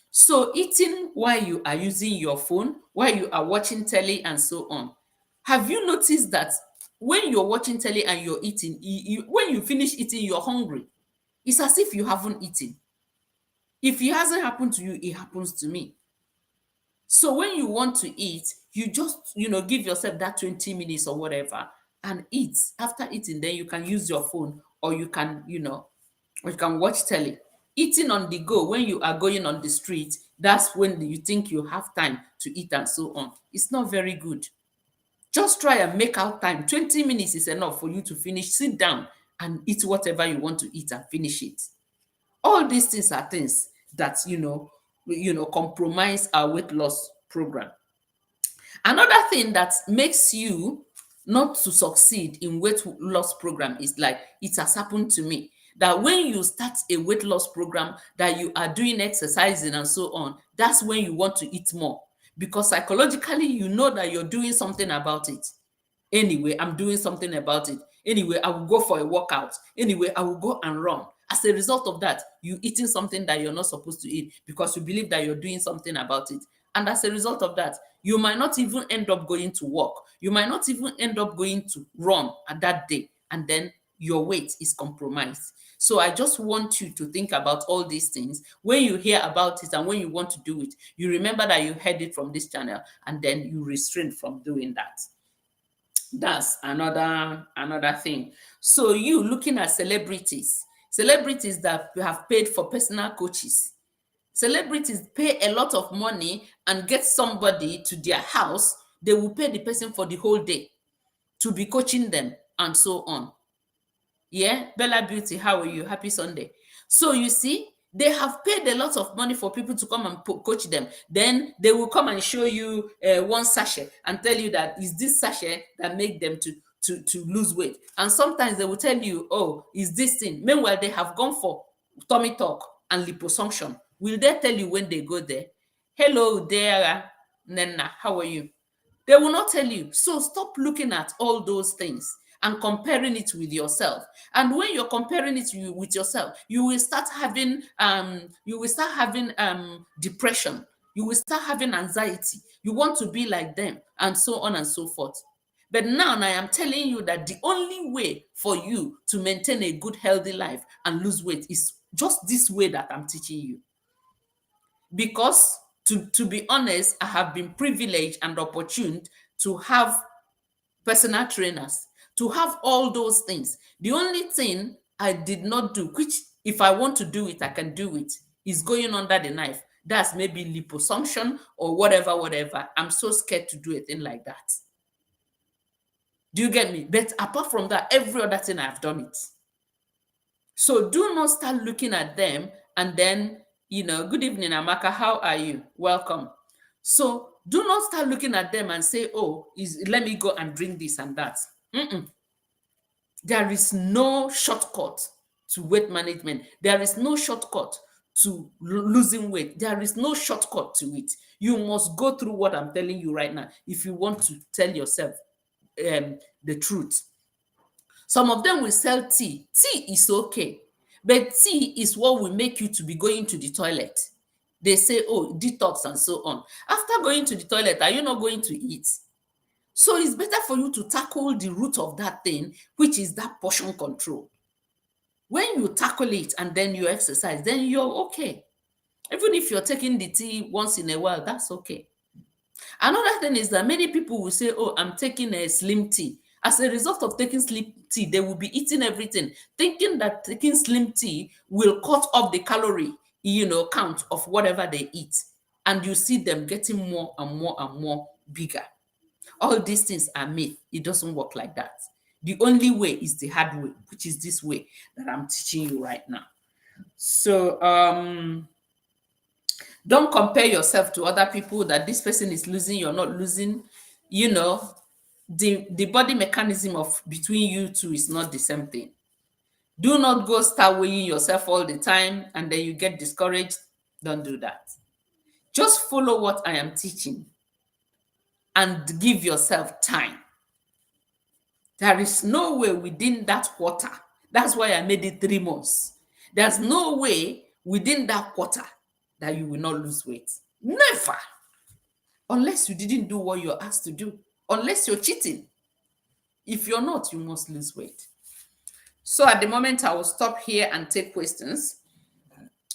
So eating while you are using your phone, while you are watching telly and so on. Have you noticed that when you're watching telly and you're eating, when you finish eating, you're hungry. It's as if you haven't eaten. If it hasn't happened to you, it happens to me. So when you want to eat, you just, give yourself that 20 minutes or whatever and eat. After eating, then you can use your phone, or you can, or you can watch telly. Eating on the go when you are going on the street, that's when you think you have time to eat and so on. It's not very good. Just try and make out time. 20 minutes is enough for you to finish. Sit down and eat whatever you want to eat and finish it. All these things are things that compromise our weight loss program. Another thing that makes you not to succeed in weight loss program is, like it has happened to me, that when you start a weight loss program, that you are doing exercising and so on, that's when you want to eat more, because psychologically you know that you're doing something about it. Anyway, I'm doing something about it. Anyway, I will go for a workout. Anyway, I will go and run. As a result of that, you eating something that you're not supposed to eat because you believe that you're doing something about it. And as a result of that, you might not even end up going to work. You might not even end up going to run at that day. And then your weight is compromised. So I just want you to think about all these things. When you hear about it and when you want to do it, you remember that you heard it from this channel, and then you restrain from doing that. That's another thing. So you looking at celebrities that have paid for personal coaches. Celebrities pay a lot of money and get somebody to their house. They will pay the person for the whole day to be coaching them and so on. Yeah, Bella Beauty, how are you? Happy Sunday. So you see, they have paid a lot of money for people to come and coach them. Then they will come and show you one sachet and tell you that is this sachet that make them to lose weight. And sometimes they will tell you, oh, is this thing. Meanwhile, they have gone for tummy talk and liposuction. Will they tell you when they go there? Hello there, Nena, how are you? They will not tell you. So stop looking at all those things and comparing it with yourself. And when you're comparing it with yourself, you will start having depression. You will start having anxiety. You want to be like them, and so on and so forth. But now I am telling you that the only way for you to maintain a good, healthy life and lose weight is just this way that I'm teaching you. Because to be honest, I have been privileged and opportune to have personal trainers, to have all those things. The only thing I did not do, which if I want to do it, I can do it, is going under the knife. That's maybe liposuction or whatever. I'm so scared to do a thing like that. Do you get me? But apart from that, every other thing I've done it. So do not start looking at them and then, good evening, Amaka, how are you? Welcome. So do not start looking at them and say, oh, let me go and drink this and that. There is no shortcut to weight management. There is no shortcut to losing weight. There is no shortcut to it. You must go through what I'm telling you right now if you want to tell yourself the truth. Some of them will sell tea. Tea is okay, but tea is what will make you to be going to the toilet. They say, oh, detox and so on. After going to the toilet, are you not going to eat? So it's better for you to tackle the root of that thing, which is that portion control. When you tackle it and then you exercise, then you're okay. Even if you're taking the tea once in a while, that's okay. Another thing is that many people will say, oh, I'm taking a slim tea. As a result of taking slim tea, they will be eating everything, thinking that taking slim tea will cut off the calorie, count of whatever they eat. And you see them getting more and more and more bigger. All these things are myth. It doesn't work like that. The only way is the hard way, which is this way that I'm teaching you right now. So don't compare yourself to other people, that this person is losing, you're not losing. The body mechanism of between you two is not the same thing. Do not go start weighing yourself all the time and then you get discouraged. Don't do that. Just follow what I am teaching and give yourself time. There is no way within that quarter. That's why I made it 3 months. There's no way within that quarter that you will not lose weight. Never. Unless you didn't do what you're asked to do. Unless you're cheating. If you're not, you must lose weight. So at the moment, I will stop here and take questions.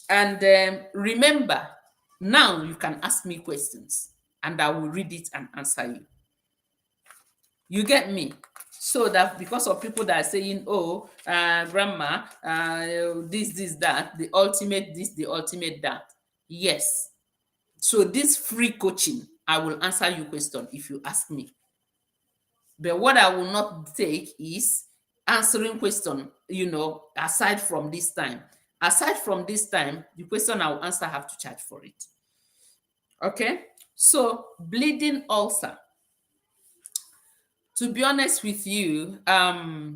And remember, now you can ask me questions and I will read it and answer you. You get me? So that because of people that are saying, oh, grandma, this, that, the ultimate this, the ultimate that. Yes. So this free coaching, I will answer your question if you ask me. But what I will not take is answering question, aside from this time. Aside from this time, the question I will answer, I have to charge for it. Okay? So bleeding ulcer. To be honest with you, I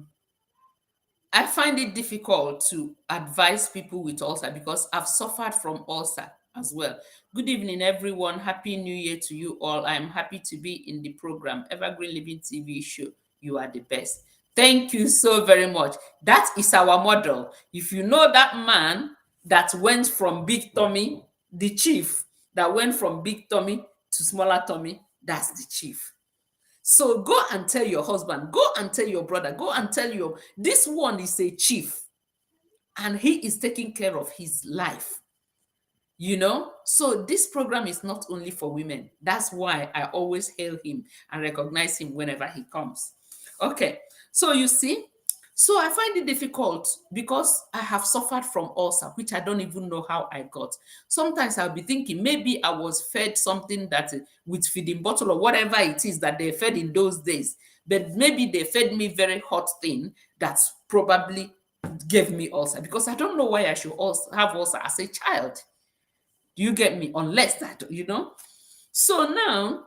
find it difficult to advise people with ulcer because I've suffered from ulcer as well. Good evening, everyone. Happy New Year to you all. I'm happy to be in the program, Evergreen Living TV show. You are the best. Thank you so very much. That is our model. If you know that man that went from big tummy, the chief that went from big tummy to smaller tummy, that's the chief. So go and tell your husband, go and tell your brother, go and tell this one is a chief and he is taking care of his life. So this program is not only for women. That's why I always hail him and recognize him whenever he comes. Okay, so you see, so I find it difficult because I have suffered from ulcer, which I don't even know how I got. Sometimes I'll be thinking maybe I was fed something that with feeding bottle or whatever it is that they fed in those days, but maybe they fed me very hot thing that's probably gave me ulcer because I don't know why I should also have ulcer as a child. Do you get me? Unless that, So now,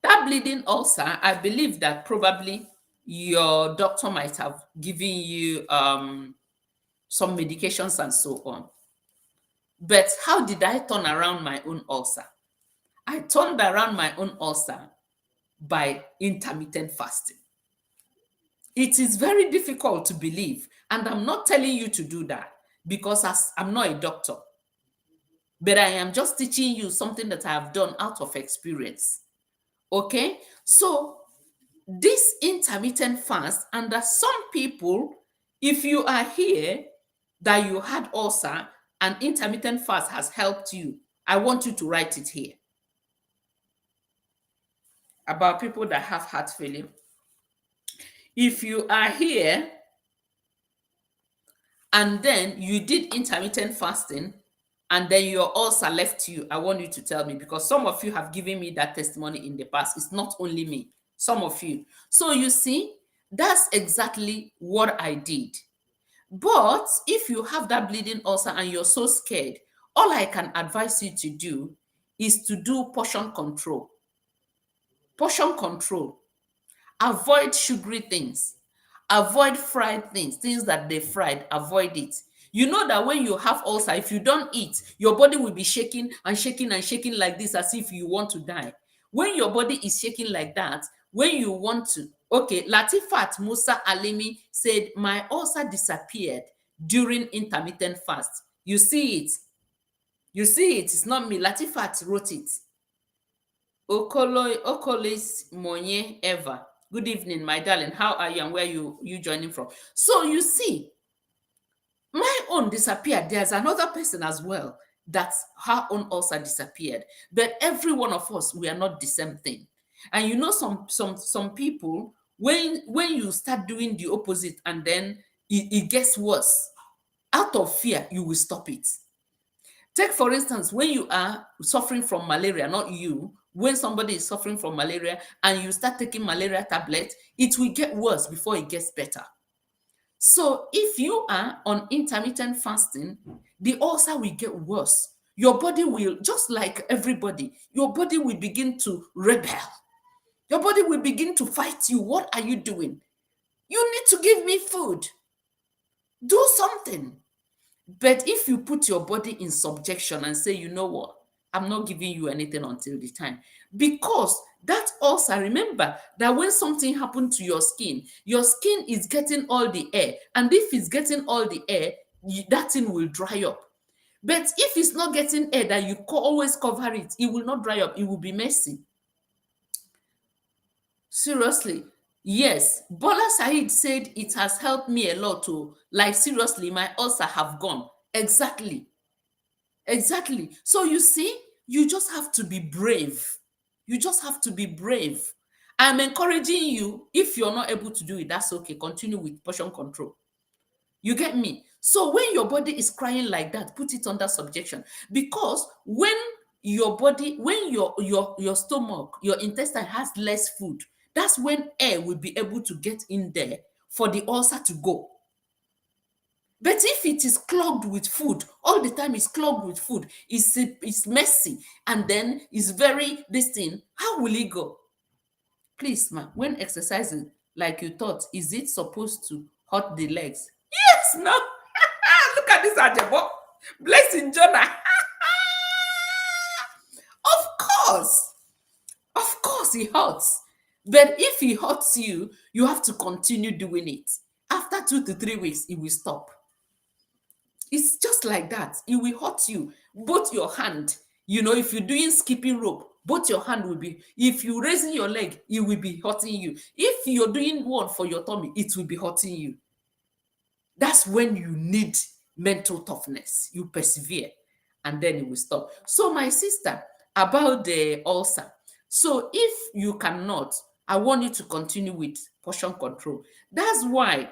that bleeding ulcer, I believe that probably your doctor might have given you some medications and so on. But how did I turn around my own ulcer? I turned around my own ulcer by intermittent fasting. It is very difficult to believe, and I'm not telling you to do that because I'm not a doctor. But I am just teaching you something that I have done out of experience. Okay? So this intermittent fast, under some people, if you are here that you had ulcer and intermittent fast has helped you, I want you to write it here. About people that have heart failure. If you are here and then you did intermittent fasting and then your ulcer left you, I want you to tell me because some of you have given me that testimony in the past. It's not only me, some of you. So you see, that's exactly what I did. But if you have that bleeding ulcer and you're so scared, all I can advise you to do is to do portion control. Portion control. Avoid sugary things. Avoid fried things, things that they fried, avoid it. You know that when you have ulcer, if you don't eat, your body will be shaking and shaking and shaking like this as if you want to die. When your body is shaking like that, when you want to, okay, Latifat Musa Alimi said, my ulcer disappeared during intermittent fast. You see it. You see it. It's not me. Latifat wrote it. Okolis Monye Eva. Good evening, my darling. How are you and where you joining from? So you see, my own disappeared. There's another person as well that her own ulcer disappeared. But every one of us, we are not the same thing. And you know, some people, when you start doing the opposite and then it gets worse, out of fear, you will stop it. Take, for instance, when you are suffering from malaria, not you, when somebody is suffering from malaria and you start taking malaria tablets, it will get worse before it gets better. So if you are on intermittent fasting, the ulcer will get worse. Your body will, just like everybody, your body will begin to rebel. Your body will begin to fight you. What are you doing? You need to give me food. Do something. But if you put your body in subjection and say, you know what, I'm not giving you anything until the time, because that ulcer, remember that when something happened to your skin is getting all the air, and if it's getting all the air, that thing will dry up. But if it's not getting air, that you always cover it, it will not dry up, it will be messy. Seriously, Yes, Bola Said said it has helped me a lot too. Like seriously, my ulcer have gone. Exactly. Exactly. So you see, you just have to be brave. You just have to be brave. I'm encouraging you. If you're not able to do it, that's okay. Continue with portion control. You get me? So when your body is crying like that, put it under subjection. Because when your body, when your stomach, your intestine has less food, that's when air will be able to get in there for the ulcer to go. But if it is clogged with food, all the time it's clogged with food, it's messy, and then it's very this thing, how will it go? Please, ma, when exercising like you thought, is it supposed to hurt the legs? Yes, no. Look at this Ajabo. Blessing Jonah. Of course. Of course, it hurts. But if it hurts you, you have to continue doing it. After 2 to 3 weeks, it will stop. It's just like that. It will hurt you. Both your hand, if you're doing skipping rope, both your hand will be, if you're raising your leg, it will be hurting you. If you're doing one for your tummy, it will be hurting you. That's when you need mental toughness. You persevere and then it will stop. So, my sister, about the ulcer. So, if you cannot, I want you to continue with portion control. That's why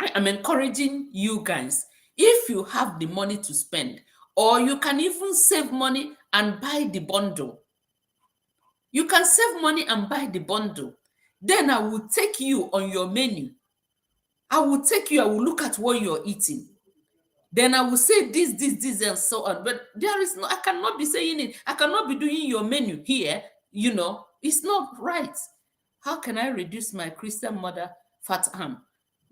I am encouraging you guys, if you have the money to spend, or you can even save money and buy the bundle. You can save money and buy the bundle. Then I will take you on your menu. I will take you, I will look at what you're eating. Then I will say this, and so on. But there is no, I cannot be saying it. I cannot be doing your menu here. It's not right. How can I reduce my Christian mother fat arm?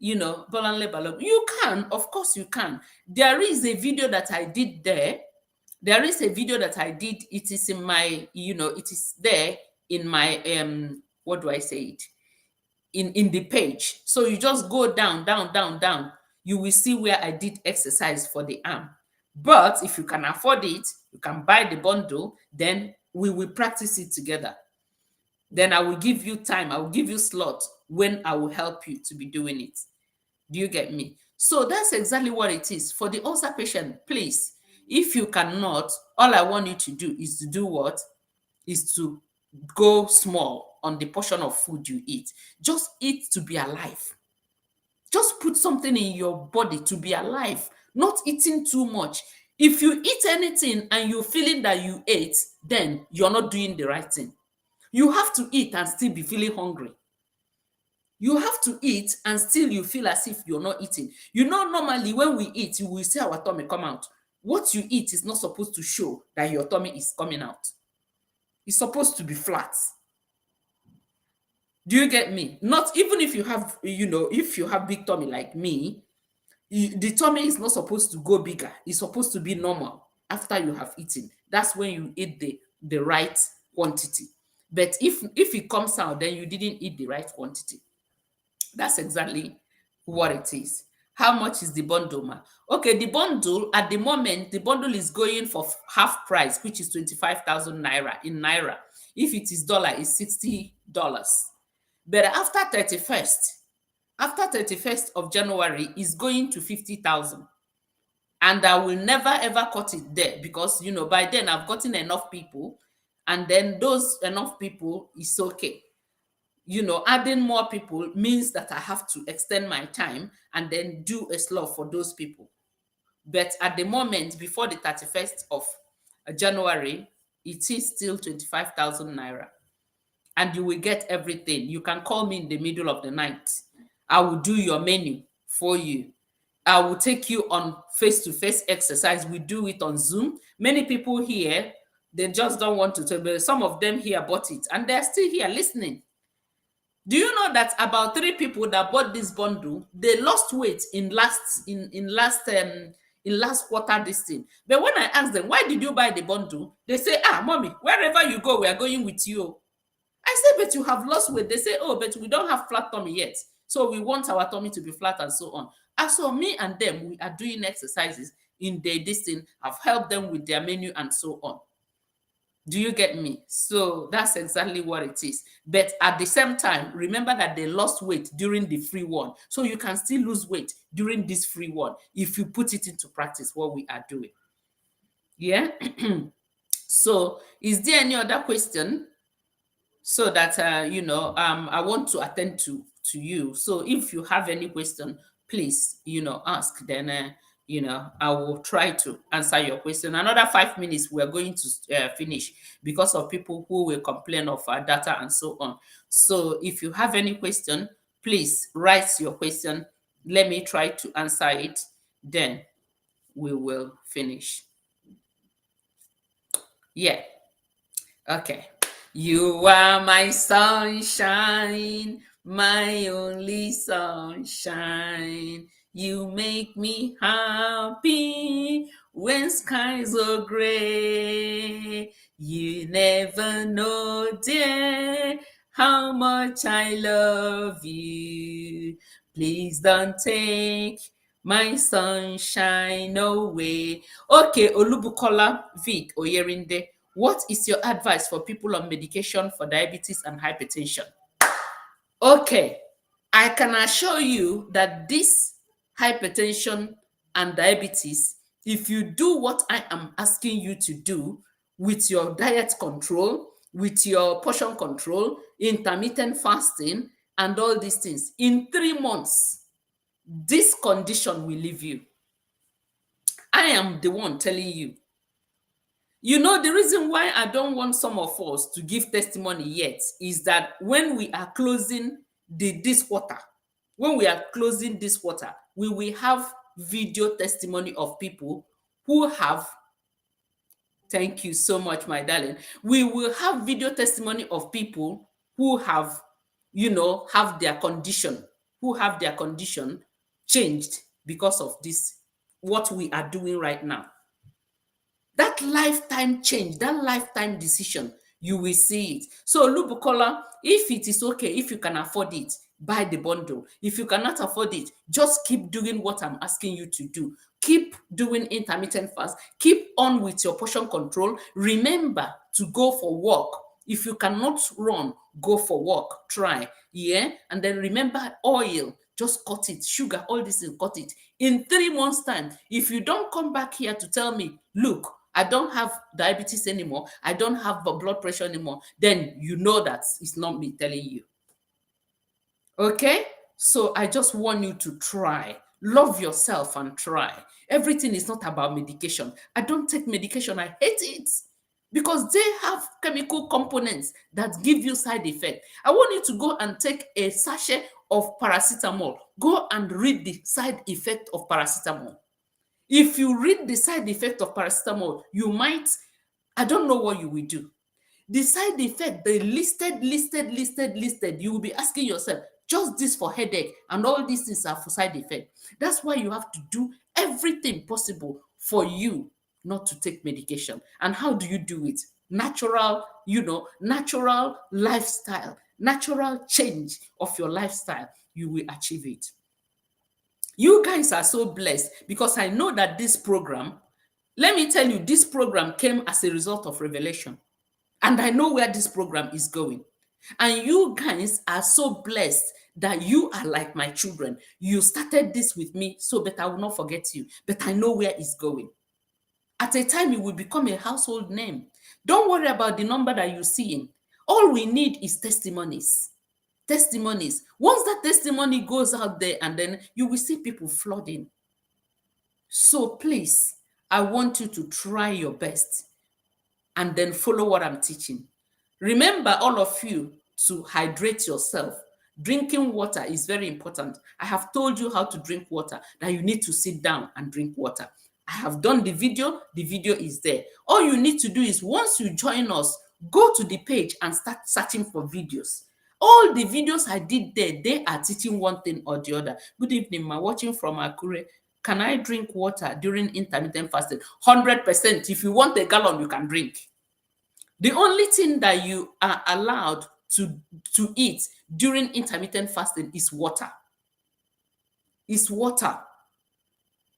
Bolanle Balogun. You can, of course you can. There is a video that I did there. There is a video that I did. It is in my, it is there in my what do I say it? In the page. So you just go down, down, down, down. You will see where I did exercise for the arm. But if you can afford it, you can buy the bundle, then we will practice it together. Then I will give you time, I will give you slot when I will help you to be doing it. Do you get me? So that's exactly what it is. For the ulcer patient, please, if you cannot, all I want you to do is to do what? Is to go small on the portion of food you eat. Just eat to be alive. Just put something in your body to be alive, not eating too much. If you eat anything and you're feeling that you ate, then you're not doing the right thing. You have to eat and still be feeling hungry. You have to eat and still you feel as if you're not eating. Normally when we eat, you will see our tummy come out. What you eat is not supposed to show that your tummy is coming out. It's supposed to be flat. Do you get me? Not even if you have, if you have big tummy like me, the tummy is not supposed to go bigger. It's supposed to be normal after you have eaten. That's when you eat the right quantity. But if it comes out, then you didn't eat the right quantity. That's exactly what it is. How much is the bundle, ma? Okay, the bundle, at the moment, the bundle is going for half price, which is 25,000 naira in naira. If it is dollar, it's $60. But after 31st of January, is going to 50,000. And I will never ever cut it there because, by then I've gotten enough people. And then those enough people is okay. Adding more people means that I have to extend my time and then do a slot for those people. But at the moment, before the 31st of January, it is still 25,000 naira. And you will get everything. You can call me in the middle of the night. I will do your menu for you. I will take you on face-to-face exercise. We do it on Zoom. Many people here, they just don't want to, but some of them here bought it and they're still here listening. Do you know that about 3 people that bought this bundle, they lost weight in last quarter this thing. But when I ask them, why did you buy the bundle? They say, mommy, wherever you go, we are going with you. I say, but you have lost weight. They say, oh, but we don't have flat tummy yet. So we want our tummy to be flat and so on. And so me and them, we are doing exercises in this thing. I've helped them with their menu and so on. Do you get me? So that's exactly what it is. But at the same time, remember that they lost weight during the free one. So you can still lose weight during this free one if you put it into practice, what we are doing. Yeah. So is there any other question? So that I want to attend to you. So if you have any question, please ask, then I will try to answer your question. Another 5 minutes we're going to finish, because of people who will complain of our data and so on. So if you have any question, please write your question. Let me try to answer it, then we will finish. Yeah. Okay. You are my sunshine, my only sunshine. You make me happy when skies are gray. You never know, dear, how much I love you. Please don't take my sunshine away. Okay, Olubukola Vic Oyerinde, what is your advice for people on medication for diabetes and hypertension? Okay, I can assure you that this hypertension and diabetes, if you do what I am asking you to do with your diet control, with your portion control, intermittent fasting, and all these things, in 3 months, this condition will leave you. I am the one telling you. You know, the reason why I don't want some of us to give testimony yet is that when we are closing this quarter, we will have video testimony of people who have, thank you so much, my darling. We will have video testimony of people who have, have their condition, changed because of this, what we are doing right now. That lifetime change, that lifetime decision, you will see it. So Olubukola, if it is okay, if you can afford it, buy the bundle. If you cannot afford it, just keep doing what I'm asking you to do. Keep doing intermittent fast. Keep on with your portion control. Remember to go for walk. If you cannot run, go for walk. Try. Yeah. And then remember oil. Just cut it. Sugar, all this things, cut it. In 3 months' time, if you don't come back here to tell me, look, I don't have diabetes anymore, I don't have blood pressure anymore, then you know that it's not me telling you. Okay? So I just want you to try. Love yourself and try. Everything is not about medication. I don't take medication. I hate it because they have chemical components that give you side effect. I want you to go and take a sachet of paracetamol. Go and read the side effect of paracetamol. If you read the side effect of paracetamol, you might, I don't know what you will do. The side effect, they listed, you will be asking yourself, just this for headache and all these things are for side effect. That's why you have to do everything possible for you not to take medication. And how do you do it? Natural, natural lifestyle, natural change of your lifestyle, you will achieve it. You guys are so blessed because I know that this program, let me tell you, this program came as a result of revelation. And I know where this program is going. And you guys are so blessed that you are like my children. You started this with me, so that I will not forget you. But I know where it's going. At a time, it will become a household name. Don't worry about the number that you're seeing. All we need is testimonies. Testimonies. Once that testimony goes out there, and then you will see people flooding. So please, I want you to try your best and then follow what I'm teaching. Remember, all of you, to hydrate yourself. Drinking water is very important. I have told you how to drink water, that you need to sit down and drink water. I have done the video is there. All you need to do is, once you join us, go to the page and start searching for videos. All the videos I did there, they are teaching one thing or the other. Good evening, ma, watching from Akure. Can I drink water during intermittent fasting? 100%. If you want a gallon, you can drink. The only thing that you are allowed to eat during intermittent fasting is water. It's water.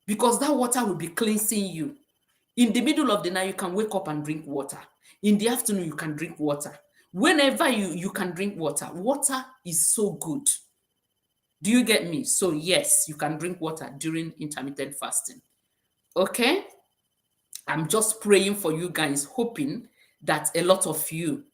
Because that water will be cleansing you. In the middle of the night, you can wake up and drink water. In the afternoon, you can drink water. Whenever you can drink water. Water is so good. Do you get me? So yes, you can drink water during intermittent fasting. Okay? I'm just praying for you guys, hoping that a lot of you.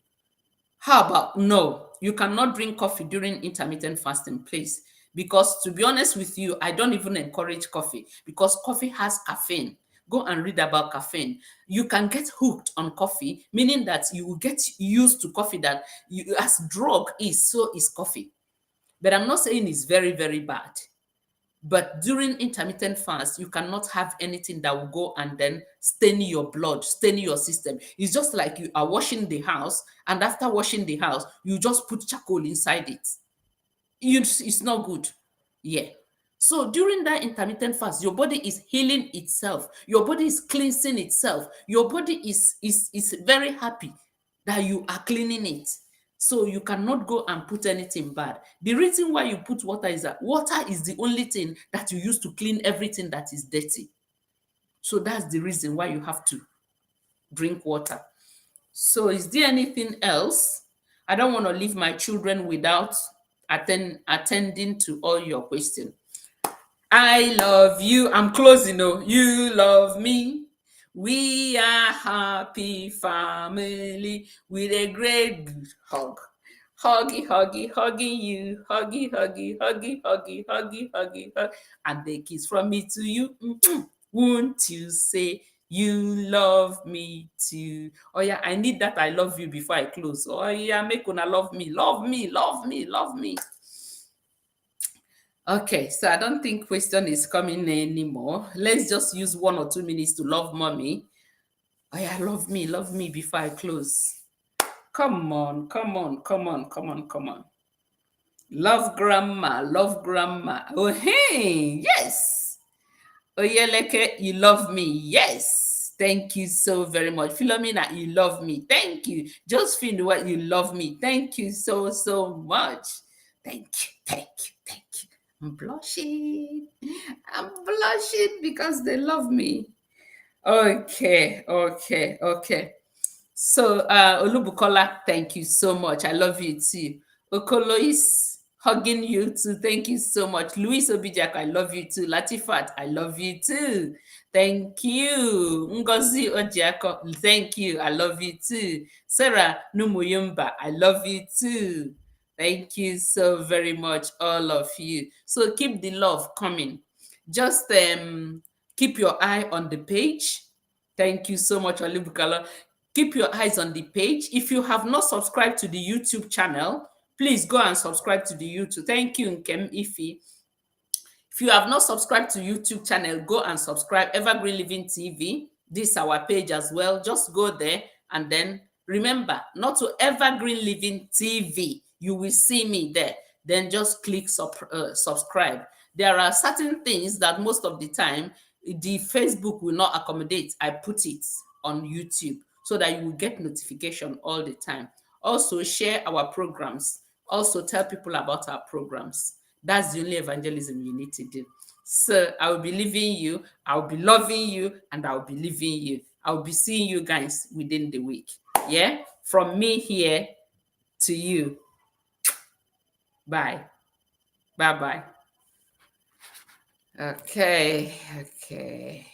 How about no? You cannot drink coffee during intermittent fasting, please. Because to be honest with you, I don't even encourage coffee because coffee has caffeine. Go and read about caffeine. You can get hooked on coffee, meaning that you will get used to coffee that you, as drug is, so is coffee. But I'm not saying it's very, very bad. But during intermittent fast, you cannot have anything that will go and then stain your blood, stain your system. It's just like you are washing the house, and after washing the house, you just put charcoal inside it. It's not good. Yeah. So during that intermittent fast, your body is healing itself. Your body is cleansing itself. Your body is very happy that you are cleaning it. So you cannot go and put anything bad. The reason why you put water is that water is the only thing that you use to clean everything that is dirty. So that's the reason why you have to drink water. So is there anything else? I don't want to leave my children without attending to all your questions. I love you. I'm closing. Oh, you love me. We are happy family with a great good hug. Huggy, huggy, hugging you. Huggy, huggy, huggy, huggy, huggy, huggy, hug. And the kiss from me to you. Won't you say you love me too? Oh yeah, I need that I love you before I close. Oh yeah, make una love me. Love me, love me, love me. Okay, so I don't think question is coming anymore. Let's just use 1 or 2 minutes to love mommy. Oh yeah, love me before I close. Come on, come on, come on, come on, come on. Love grandma, love grandma. Oh hey, yes. Oyeleke, you love me. Yes. Thank you so very much. Philomena, you love me. Thank you. Josephine, what you love me. Thank you so, so much. Thank you, thank you, thank you. I'm blushing. I'm blushing because they love me. Okay, okay, okay. So, Olubukola, thank you so much. I love you too. Okolois, hugging you too. Thank you so much. Luis Obijak, I love you too. Latifat, I love you too. Thank you. Ngozi Ojiako, thank you. I love you too. Sarah Numuyumba, I love you too. Thank you so very much, all of you. So keep the love coming. Just keep your eye on the page. Thank you so much, Olubukala. Keep your eyes on the page. If you have not subscribed to the YouTube channel, please go and subscribe to the YouTube. Thank you, Nkem Ifi. If you have not subscribed to YouTube channel, go and subscribe. Evergreen Living TV. This is our page as well. Just go there and then remember not to Evergreen Living TV. You will see me there. Then just click subscribe. There are certain things that most of the time the Facebook will not accommodate. I put it on YouTube so that you will get notification all the time. Also share our programs. Also tell people about our programs. That's the only evangelism you need to do. So I will be leaving you, I'll be loving you, and I'll be leaving you. I'll be seeing you guys within the week. Yeah? From me here to you. Bye. Bye-bye. Okay.